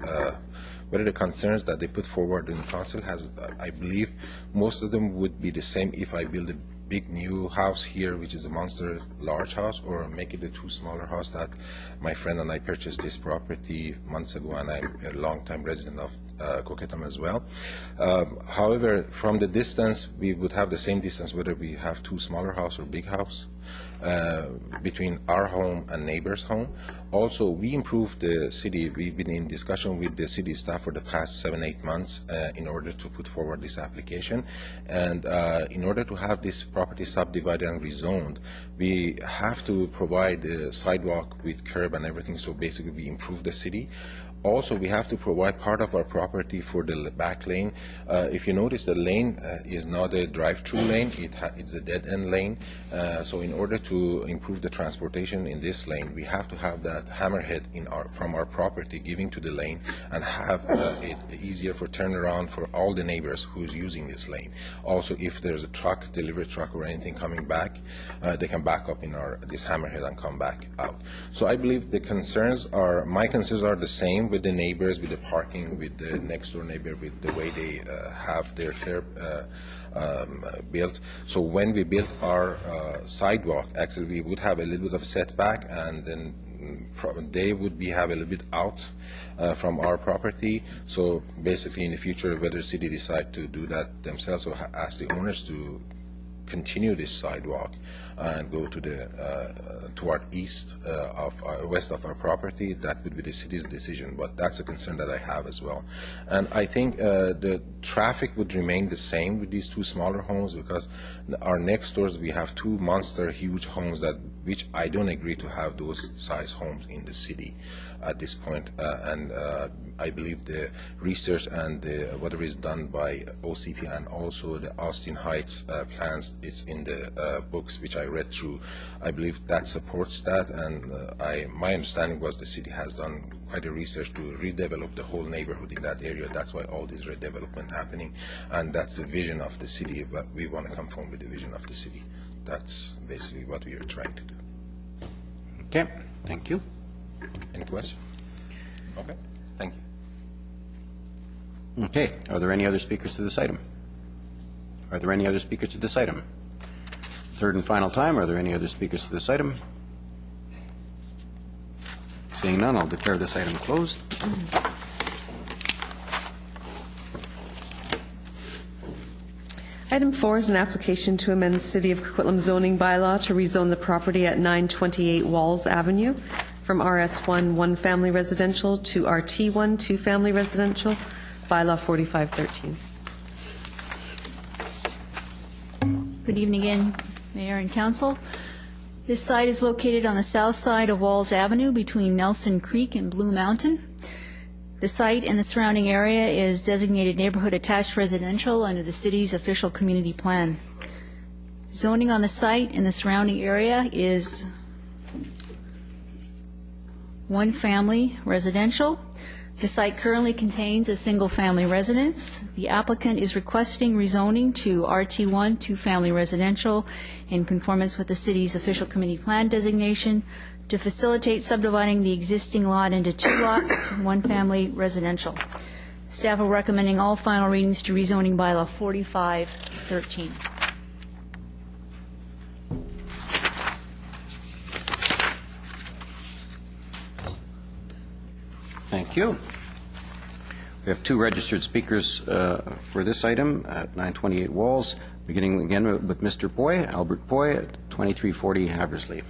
whether the concerns that they put forward in the council has, I believe, most of them would be the same if I build a big new house here, which is a monster large house, or make it a 2 smaller house that my friend and I purchased this property months ago, and I'm a long-time resident of Coquitlam as well. However, from the distance, we would have the same distance whether we have 2 smaller house or big house between our home and neighbor's home. Also, we improved the city. We've been in discussion with the city staff for the past 7-8 months in order to put forward this application. And in order to have this property subdivided and rezoned, we have to provide a sidewalk with curb and everything. So basically, we improve the city. Also, we have to provide part of our property for the back lane. If you notice, the lane is not a drive-through lane, it's a dead-end lane. So in order to improve the transportation in this lane, we have to have that hammerhead from our property giving to the lane, and have it easier for turnaround for all the neighbors who's using this lane. Also, if there's a truck, delivery truck or anything coming back, they can back up in this hammerhead and come back out. So I believe my concerns are the same with the neighbors, with the parking, with the next door neighbor, with the way they have their curb built. So when we built our sidewalk, actually we would have a little bit of setback, and then they would have a little bit out from our property. So basically in the future, whether the city decide to do that themselves or ask the owners to continue this sidewalk and go to the toward east of west of our property, that would be the city's decision. But that's a concern that I have as well. And I think the traffic would remain the same with these two smaller homes, because our next doors we have two monster huge homes which I don't agree to have those size homes in the city at this point. I believe the research and whatever is done by OCP and also the Austin Heights plans, it's in the books which I read through. I believe that supports that, and my understanding was the city has done quite a research to redevelop the whole neighborhood in that area. That's why all this redevelopment happening, and that's the vision of the city. But we want to conform with the vision of the city. That's basically what we are trying to do. Okay, thank you. Any question? Okay, thank you. Okay, are there any other speakers to this item? Are there any other speakers to this item? Third and final time, are there any other speakers to this item? Seeing none, I'll declare this item closed. Item 4 is an application to amend the City of Coquitlam zoning bylaw to rezone the property at 928 Walls Avenue from RS1 one-family residential to RT1 two-family residential, bylaw 4513. Good evening again, Mayor and Council. This site is located on the south side of Walls Avenue between Nelson Creek and Blue Mountain. The site and the surrounding area is designated neighborhood attached residential under the city's official community plan. Zoning on the site and the surrounding area is one-family residential. The site currently contains a single-family residence. The applicant is requesting rezoning to RT1 two-family residential in conformance with the city's official community plan designation to facilitate subdividing the existing lot into two lots, one-family residential. Staff are recommending all final readings to rezoning bylaw 4513. Thank you. We have two registered speakers for this item at 928 Walls, beginning again with Mr. Poy, Albert Poy, at 2340 Haversley.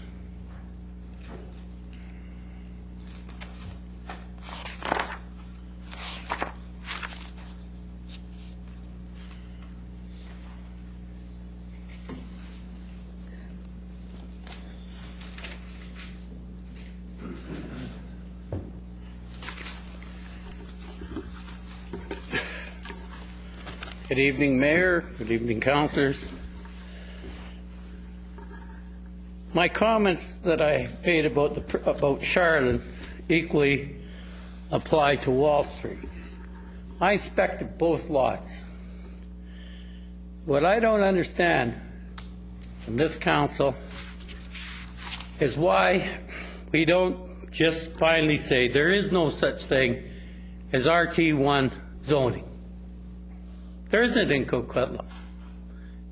Good evening, Mayor. Good evening, councilors. My comments that I made about Charland equally apply to Wall Street. I inspected both lots. What I don't understand from this council is why we don't just finally say there is no such thing as RT1 zoning. There isn't in Coquitlam.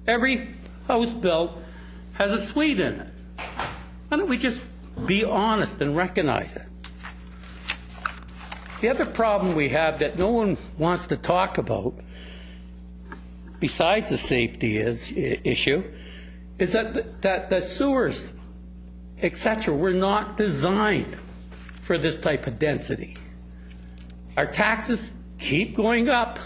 Every house built has a suite in it. Why don't we just be honest and recognize it? The other problem we have that no one wants to talk about, besides the safety issue, is that the sewers, etc., were not designed for this type of density. Our taxes keep going up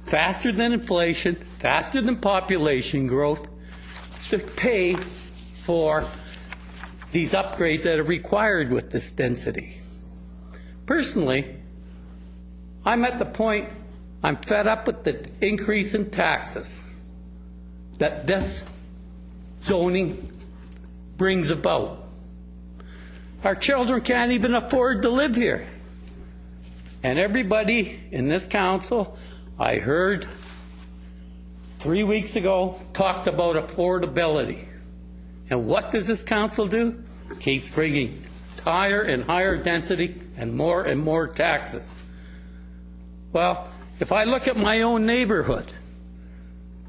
faster than inflation, faster than population growth, to pay for these upgrades that are required with this density. Personally, I'm at the point I'm fed up with the increase in taxes that this zoning brings about. Our children can't even afford to live here. And everybody in this council, I heard 3 weeks ago, talked about affordability. And what does this council do? Keeps bringing higher and higher density and more taxes. Well, if I look at my own neighborhood,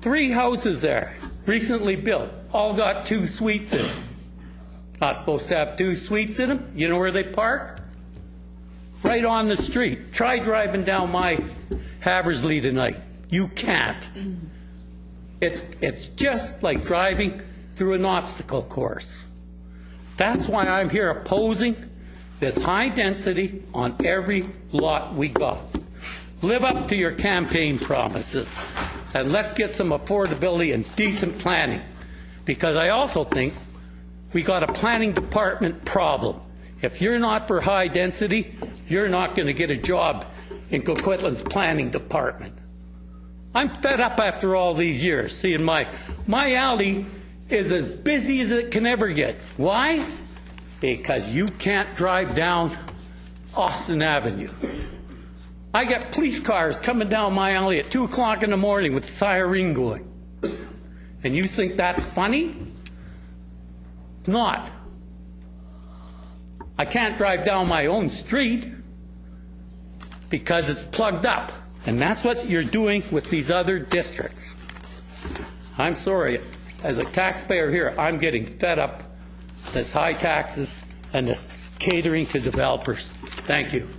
3 houses there, recently built, all got 2 suites in them. Not supposed to have 2 suites in them. You know where they park? Right on the street. Try driving down my Haversley tonight. You can't. It's just like driving through an obstacle course. That's why I'm here opposing this high density on every lot we got. Live up to your campaign promises, and let's get some affordability and decent planning, because I also think we got a planning department problem. If you're not for high density, you're not going to get a job in Coquitlam's planning department. I'm fed up after all these years, seeing my alley is as busy as it can ever get. Why? Because you can't drive down Austin Avenue. I get police cars coming down my alley at 2 o'clock in the morning with the siren going. And you think that's funny? It's not. I can't drive down my own street because it's plugged up. And that's what you're doing with these other districts. I'm sorry, as a taxpayer here, I'm getting fed up with this high taxes and this catering to developers. Thank you.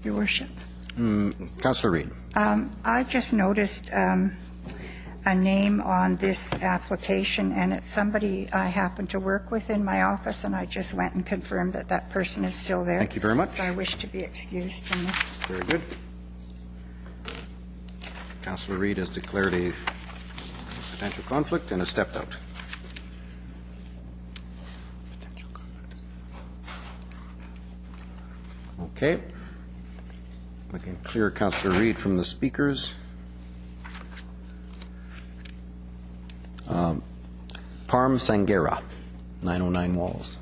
Your Worship. Councillor Reid. I just noticed a name on this application, and it's somebody I happen to work with in my office, and I just went and confirmed that that person is still there. Thank you very much. So I wish to be excused from this. Very good. Councillor Reid has declared a potential conflict and has stepped out. Okay. We can clear Councillor Reid from the speakers. Parm Sangera, 909 Walls.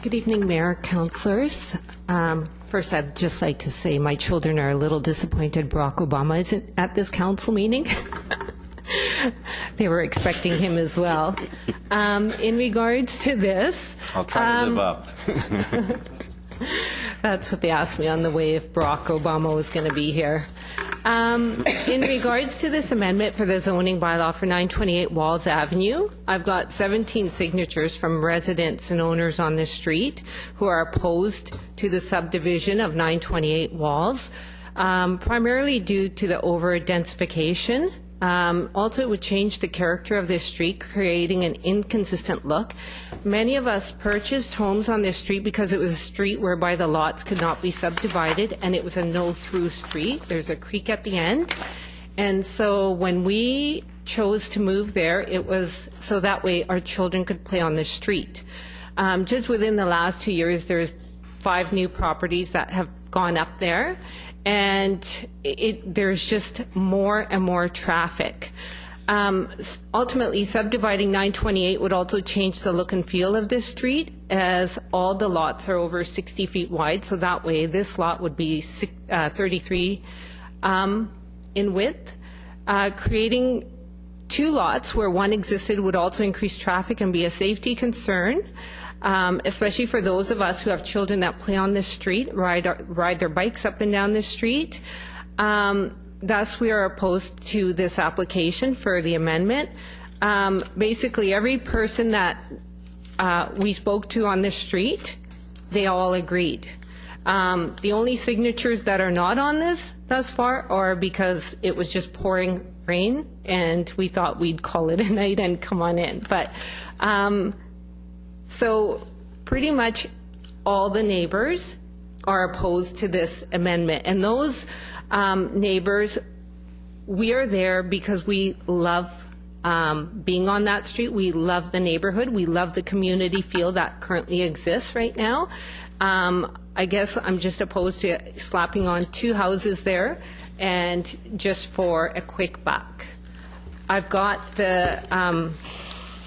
Good evening, Mayor, councillors. First, I'd just like to say my children are a little disappointed Barack Obama isn't at this council meeting. They were expecting him as well. In regards to this... I'll try to live up. That's what they asked me on the way, if Barack Obama was going to be here. In regards to this amendment for the zoning bylaw for 928 Walls Avenue, I've got 17 signatures from residents and owners on this street who are opposed to the subdivision of 928 Walls, primarily due to the over-densification. Also, it would change the character of this street, creating an inconsistent look. Many of us purchased homes on this street because it was a street whereby the lots could not be subdivided, and it was a no-through street. There's a creek at the end. And so when we chose to move there, it was so that way our children could play on the street. Just within the last 2 years, there's 5 new properties that have gone up there, and there's just more and more traffic. Ultimately, subdividing 928 would also change the look and feel of this street, as all the lots are over 60 feet wide, so that way this lot would be 33 in width. Creating 2 lots where one existed would also increase traffic and be a safety concern. Especially for those of us who have children that play on this street, ride their bikes up and down this street. Thus, we are opposed to this application for the amendment. Basically, every person that we spoke to on this street, they all agreed. The only signatures that are not on this thus far are because it was just pouring rain, and we thought we'd call it a night and come on in. But so pretty much all the neighbors are opposed to this amendment. And those neighbors, we are there because we love being on that street. We love the neighborhood. We love the community feel that currently exists right now. I guess I'm just opposed to slapping on 2 houses there and just for a quick buck. I've got the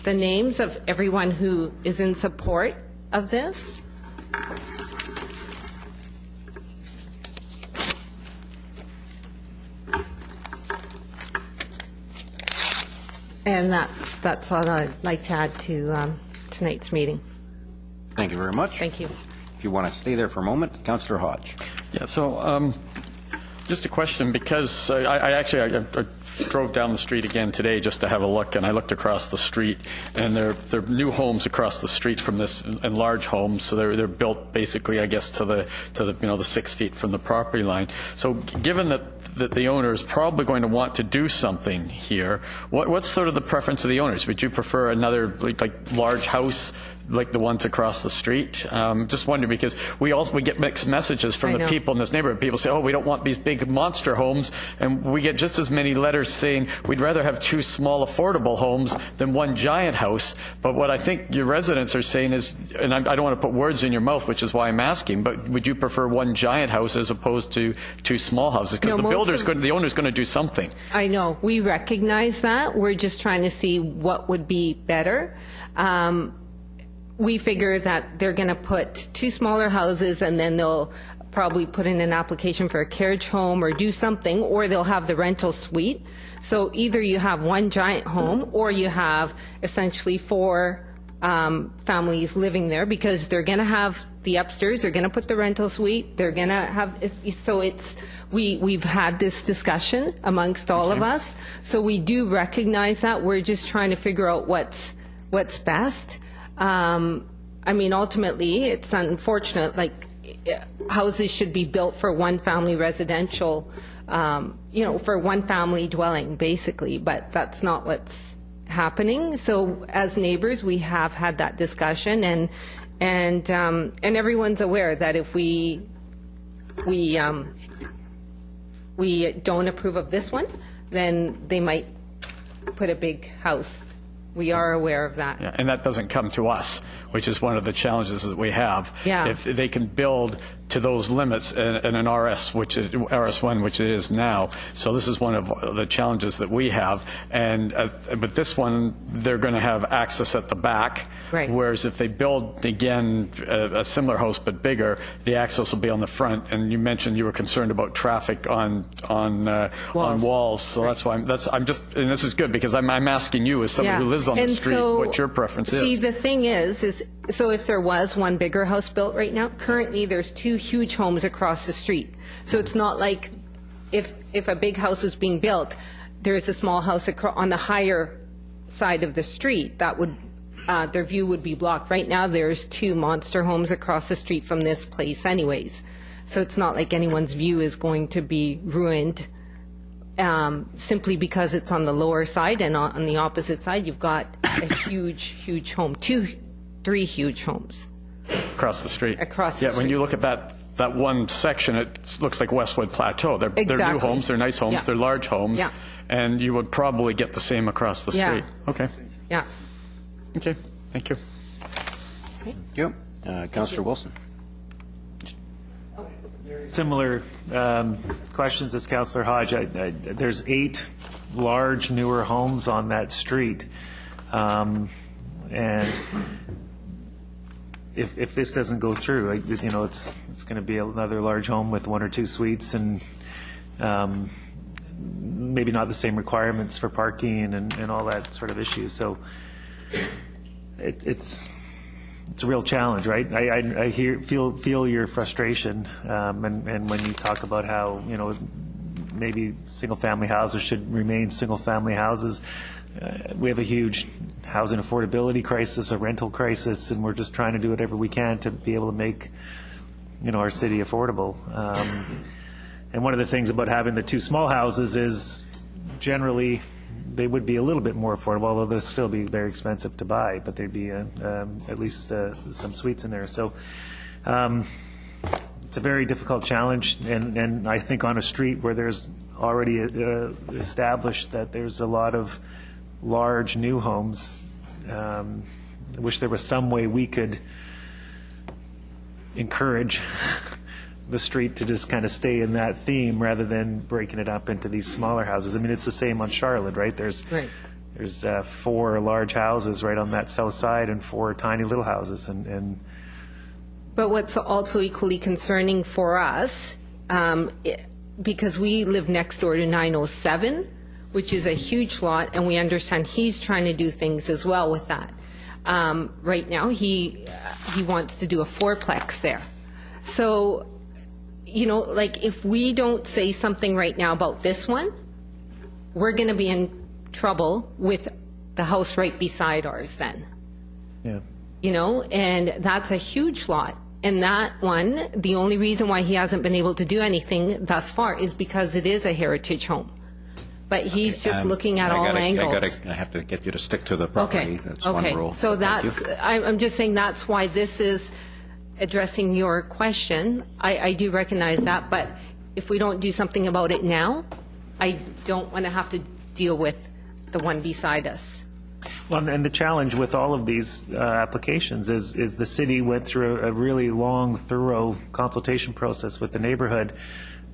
names of everyone who is in support of this. And that's all I'd like to add to tonight's meeting. Thank you very much. Thank you. If you want to stay there for a moment, Councillor Hodge. Yeah, so just a question, because I drove down the street again today just to have a look, and I looked across the street, and they're new homes across the street from this, and large homes, so they're built basically, I guess, to the the 6 feet from the property line. So given that the owner is probably going to want to do something here, what's sort of the preference of the owners? Would you prefer another like large house like the ones across the street? Just wondering, because we get mixed messages from the people in this neighborhood. People say, oh, we don't want these big monster homes, and we get just as many letters saying we'd rather have 2 small affordable homes than 1 giant house. But what I think your residents are saying is, and I don't want to put words in your mouth, which is why I'm asking, but would you prefer 1 giant house as opposed to 2 small houses? Because the owner's going to do something. I know. We recognize that. We're just trying to see what would be better. We figure that they're going to put 2 smaller houses, and then they'll probably put in an application for a carriage home or do something, or they'll have the rental suite. So either you have 1 giant home, or you have essentially 4 families living there, because they're going to have the upstairs, they're going to put the rental suite, they're going to have, so it's, we've had this discussion amongst all of us, so we do recognize that. We're just trying to figure out what's best. I mean, ultimately, it's unfortunate, like, houses should be built for 1 family residential, for 1 family dwelling, basically, but that's not what's happening. So as neighbors, we have had that discussion, and everyone's aware that if we don't approve of this one, then they might put a big house. We are aware of that. Yeah, and that doesn't come to us, which is one of the challenges that we have. Yeah. If they can build to those limits in an RS1, which it is now. So this is one of the challenges that we have. And but this one, they're going to have access at the back. Right. Whereas if they build, again, a similar house but bigger, the access will be on the front. And you mentioned you were concerned about traffic on walls. So that's why I'm just, and this is good, because I'm asking you as somebody who lives on the street, what your preference is. See, the thing is so if there was 1 bigger house built right now, currently there's 2 huge homes across the street. So it's not like if a big house is being built, there is a small house on the higher side of the street that would, their view would be blocked. Right now there's 2 monster homes across the street from this place anyways. So it's not like anyone's view is going to be ruined simply because it's on the lower side, and on the opposite side you've got a huge home, 3 huge homes. Across the street. Across the street. When you look at that one section, it looks like Westwood Plateau. They're new homes, they're nice homes, they're large homes, and you would probably get the same across the street. Okay. Yeah. Okay, thank you. Thank you. Councillor Wilson. Similar questions as Councillor Hodge. There's 8 large, newer homes on that street, and if this doesn't go through, it's going to be another large home with 1 or 2 suites, and maybe not the same requirements for parking and all that sort of issue. So it's a real challenge, right? I feel your frustration, and when you talk about how maybe single-family houses should remain single-family houses. We have a huge housing affordability crisis, a rental crisis, and we're just trying to do whatever we can to be able to make, our city affordable. And one of the things about having the 2 small houses is generally they would be a little bit more affordable, although they'll still be very expensive to buy, but there'd be at least some suites in there. So it's a very difficult challenge, and I think on a street where there's already established that there's a lot of large new homes, I wish there was some way we could encourage the street to just kind of stay in that theme rather than breaking it up into these smaller houses. I mean, it's the same on Charland, right? There's 4 large houses right on that south side and 4 tiny little houses. But what's also equally concerning for us, because we live next door to 907, which is a huge lot, and we understand he's trying to do things as well with that. Right now, he wants to do a 4-plex there. So, like, if we don't say something right now about this one, we're going to be in trouble with the house right beside ours then. Yeah. You know, and that's a huge lot. And that one, the only reason why he hasn't been able to do anything thus far is because it is a heritage home. But he's just looking at all angles. I have to get you to stick to the property. That's one rule. So that's, I'm just saying that's why this is addressing your question. I do recognize that, but if we don't do something about it now, I don't want to have to deal with the one beside us. Well, and the challenge with all of these applications is the city went through a really long, thorough consultation process with the neighborhood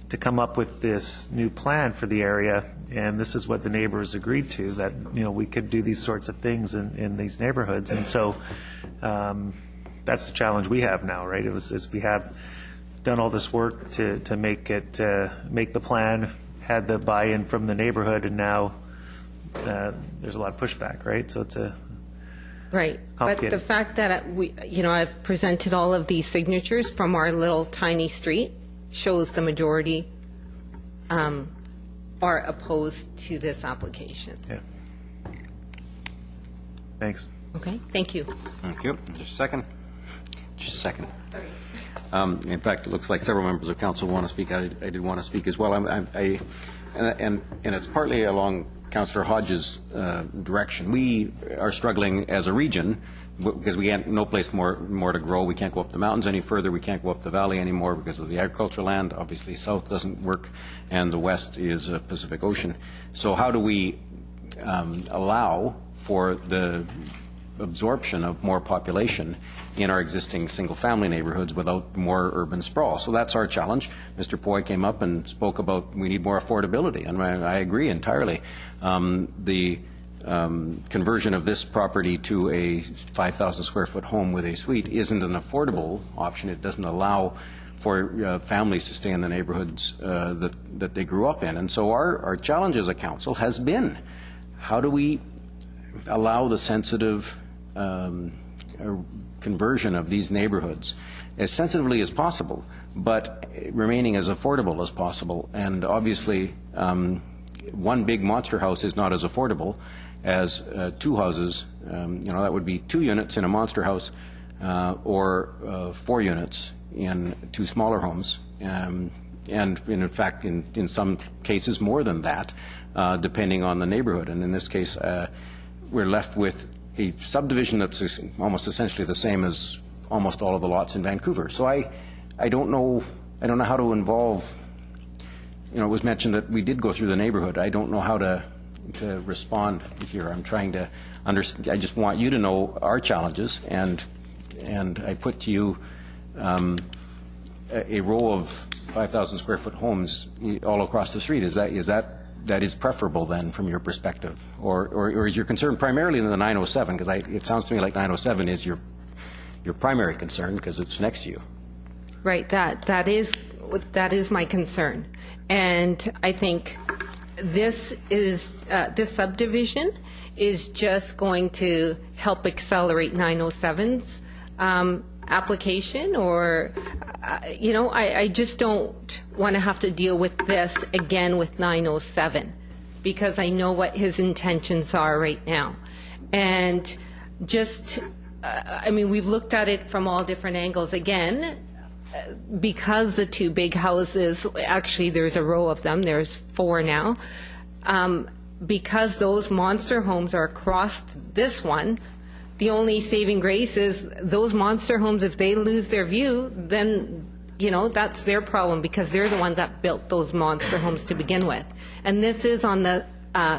to come up with this new plan for the area, and this is what the neighbors agreed to, that, you know, we could do these sorts of things in these neighborhoods. And so that's the challenge we have now, right? Is we have done all this work to make the plan, had the buy-in from the neighborhood, and now there's a lot of pushback, right? So it's right. But the fact that I've presented all of these signatures from our little tiny street shows the majority are opposed to this application. Yeah. Thanks. Okay. Thank you. Thank you. Just a second. Just a second. In fact, it looks like several members of council want to speak. I did want to speak as well. And it's partly along Councillor Hodges' direction. We are struggling as a region because we have no place more to grow. We can't go up the mountains any further. We can't go up the valley anymore because of the agricultural land. Obviously, south doesn't work, and the west is Pacific Ocean. So how do we allow for the absorption of more population in our existing single-family neighborhoods without more urban sprawl? So that's our challenge. Mr. Poi came up and spoke about we need more affordability, and I agree entirely. The conversion of this property to a 5,000 square foot home with a suite isn't an affordable option. It doesn't allow for families to stay in the neighborhoods that they grew up in. And so our challenge as a council has been, how do we allow the sensitive conversion of these neighborhoods as sensitively as possible, but remaining as affordable as possible? And obviously, one big monster house is not as affordable as two houses. That would be 2 units in a monster house or 4 units in 2 smaller homes. And in fact, in some cases, more than that, depending on the neighborhood. And in this case, we're left with a subdivision that's almost essentially the same as almost all of the lots in Vancouver. So I don't know how to involve. It was mentioned that we did go through the neighborhood. I don't know how to respond here. I'm trying to understand. I just want you to know our challenges, and I put to you a row of 5,000 square foot homes all across the street. That is preferable then from your perspective, or is your concern primarily in the 907? Because it sounds to me like 907 is your primary concern because it's next to you. Right. That is my concern, and I think this subdivision is just going to help accelerate 907's application, or I just don't want to have to deal with this again with 907 because I know what his intentions are right now. And just we've looked at it from all different angles. Again, because the 2 big houses, actually there's a row of them, there's 4 now, because those monster homes are across this one, the only saving grace is those monster homes, if they lose their view, then, that's their problem because they're the ones that built those monster homes to begin with. And this is on the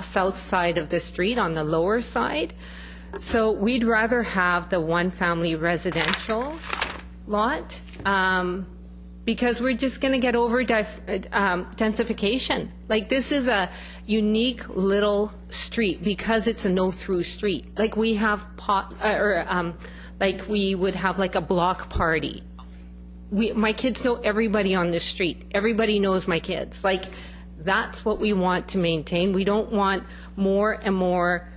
south side of the street, on the lower side. So we'd rather have the one-family residential lot because we're just going to get over densification. Like, this is a unique little street because it's a no-through street. Like, we have like we would have like a block party. My kids know everybody on the street. Everybody knows my kids. Like, that's what we want to maintain. We don't want more and more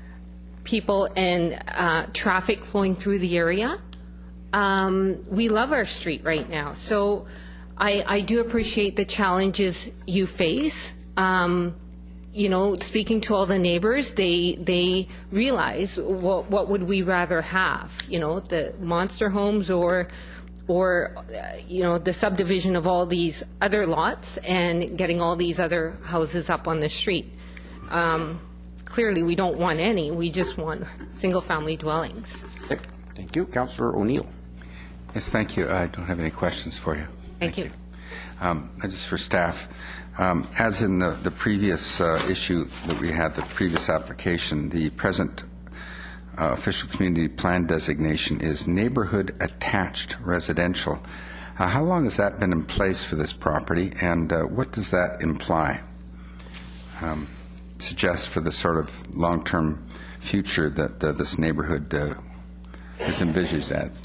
people and traffic flowing through the area. We love our street right now. So I do appreciate the challenges you face. speaking to all the neighbors, they realize what would we rather have, the monster homes or the subdivision of all these other lots and getting all these other houses up on the street. Clearly, we don't want any. We just want single-family dwellings. Okay. Thank you. Councillor O'Neill. Yes, thank you. I don't have any questions for you. Thank you. Just for staff, as in the previous issue that we had, the previous application, the present official community plan designation is neighborhood attached residential. How long has that been in place for this property, and what does that imply? Suggest for the sort of long-term future that this neighborhood is envisaged as?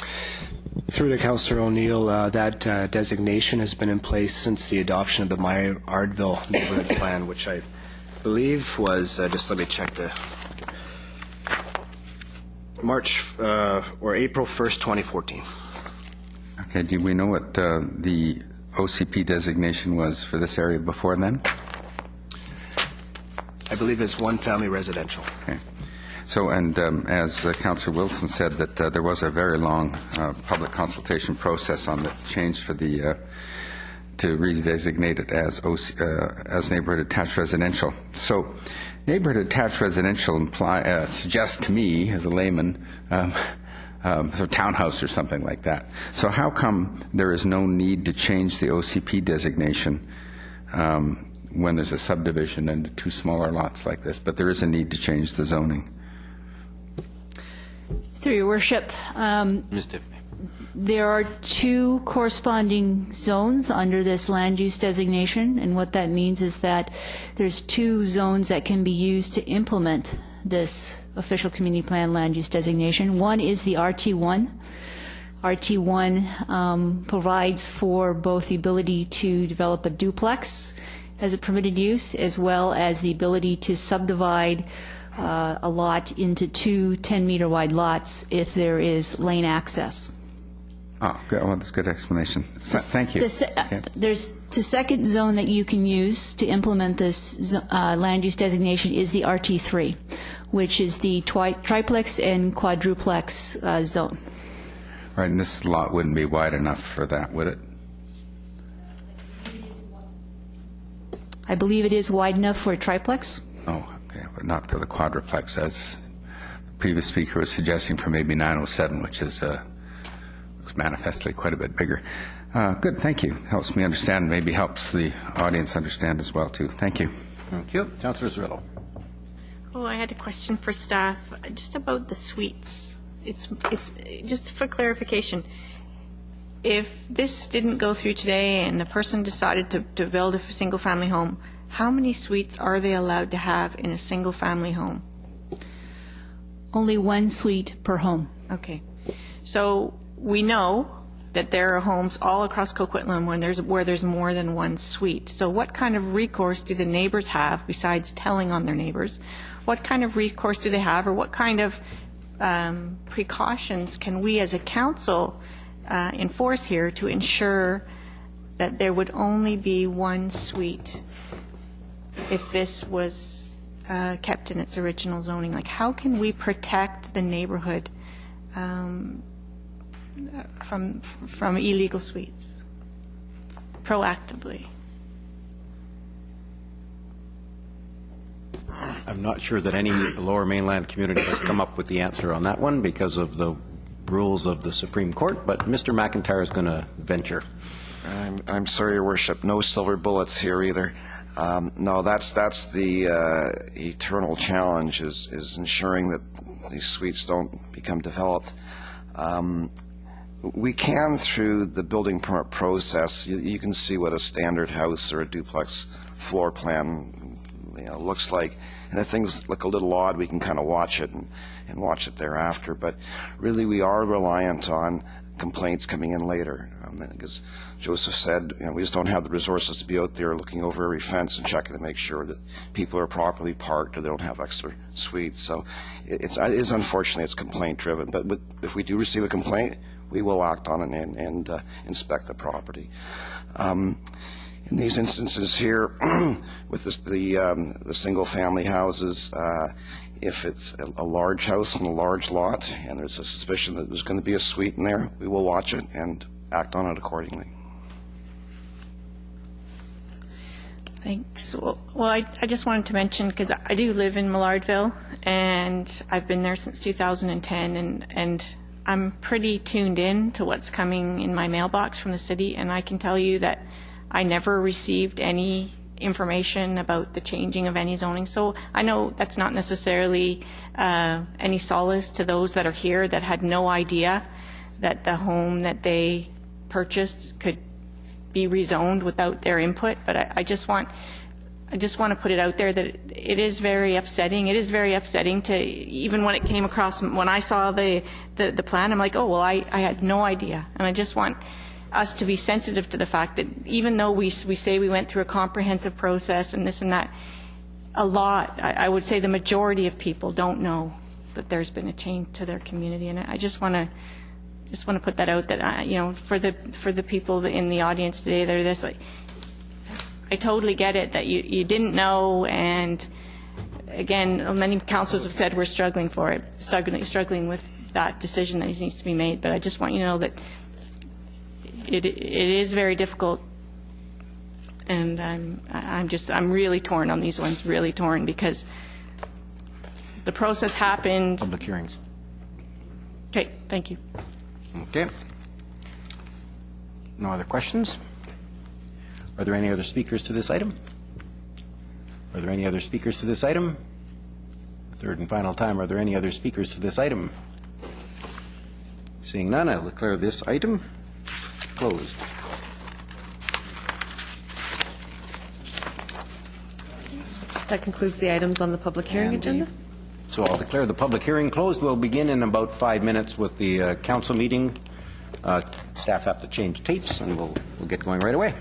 Through to Councillor O'Neill, that designation has been in place since the adoption of the Ardville neighborhood plan, which I believe was, just let me check the March or April 1st, 2014. Okay, do we know what the OCP designation was for this area before then? I believe it's one-family residential. Okay. So, and as Councillor Wilson said, that there was a very long public consultation process on the change for the to redesignate it as neighborhood attached residential. So, neighborhood attached residential suggests to me, as a layman, so townhouse or something like that. So, how come there is no need to change the OCP designation when there's a subdivision and two smaller lots like this, but there is a need to change the zoning? Through your worship, Ms. Tiffany. there are two corresponding zones under this land use designation, and what that means is that there's two zones that can be used to implement this official community plan land use designation. One is the RT1. RT1 provides for both the ability to develop a duplex as a permitted use, as well as the ability to subdivide a lot into two 10-meter wide lots if there is lane access. Oh, good. Well, that's a good explanation. Thank you. There's the second zone that you can use to implement this land use designation is the RT3, which is the triplex and quadruplex zone. Right, and this lot wouldn't be wide enough for that, would it? I believe it is wide enough for a triplex. Oh, okay, but not for the quadruplex, as the previous speaker was suggesting for maybe 907, which is looks manifestly quite a bit bigger. Good, thank you. Helps me understand, maybe helps the audience understand as well, too. Thank you. Thank you. Councillor Zrillo. Oh, I had a question for staff, just about the suites. It's just for clarification. If this didn't go through today and the person decided to build a single-family home, how many suites are they allowed to have in a single-family home? Only one suite per home. Okay. So we know that there are homes all across Coquitlam where there's more than one suite. So what kind of recourse do the neighbors have, besides telling on their neighbors? What kind of recourse do they have, or what kind of precautions can we as a council enforce here to ensure that there would only be one suite if this was kept in its original zoning? Like, how can we protect the neighborhood from illegal suites proactively? I'm not sure that any Lower Mainland community has come up with the answer on that one because of the rules of the Supreme Court, but Mr. McIntyre is going to venture. I'm sorry, Your Worship, no silver bullets here either. No, that's the eternal challenge is ensuring that these suites don't become developed. We can, through the building permit process, you can see what a standard house or a duplex floor plan looks like, and if things look a little odd, we can kind of watch it and watch it thereafter. But really, we are reliant on complaints coming in later. Because Joseph said, we just don't have the resources to be out there looking over every fence and checking to make sure that people are properly parked or they don't have extra suites. So it is unfortunately, it's complaint driven. But if we do receive a complaint, we will act on it and inspect the property. In these instances here, with the single-family houses, if it's a large house on a large lot and there's a suspicion that there's going to be a suite in there, we will watch it and act on it accordingly. Thanks. Well, I just wanted to mention, because I do live in Millardville, and I've been there since 2010, and I'm pretty tuned in to what's coming in my mailbox from the city, and I can tell you that I never received any information about the changing of any zoning. So I know that's not necessarily any solace to those that are here that had no idea that the home that they purchased could be rezoned without their input. But I just want to put it out there that it is very upsetting. It is very upsetting to, even when it came across, when I saw the plan, I'm like, oh, well, I had no idea. And I just want us to be sensitive to the fact that even though we say we went through a comprehensive process and this and that, a lot, I would say the majority of people don't know that there's been a change to their community. And I just want to put that out, that for the people in the audience today that are this, like, I totally get it that you didn't know, and again, many councillors have said we're struggling with that decision that needs to be made. But I just want you to know that it is very difficult, and I'm really torn on these ones, really torn, because the process happened. Public hearings. Okay, thank you. Okay. No other questions? Are there any other speakers to this item? Are there any other speakers to this item? Third and final time, are there any other speakers to this item? Seeing none, I'll declare this item closed. That concludes the items on the public hearing agenda. So I'll declare the public hearing closed. We'll begin in about 5 minutes with the council meeting. Staff have to change tapes, and we'll get going right away.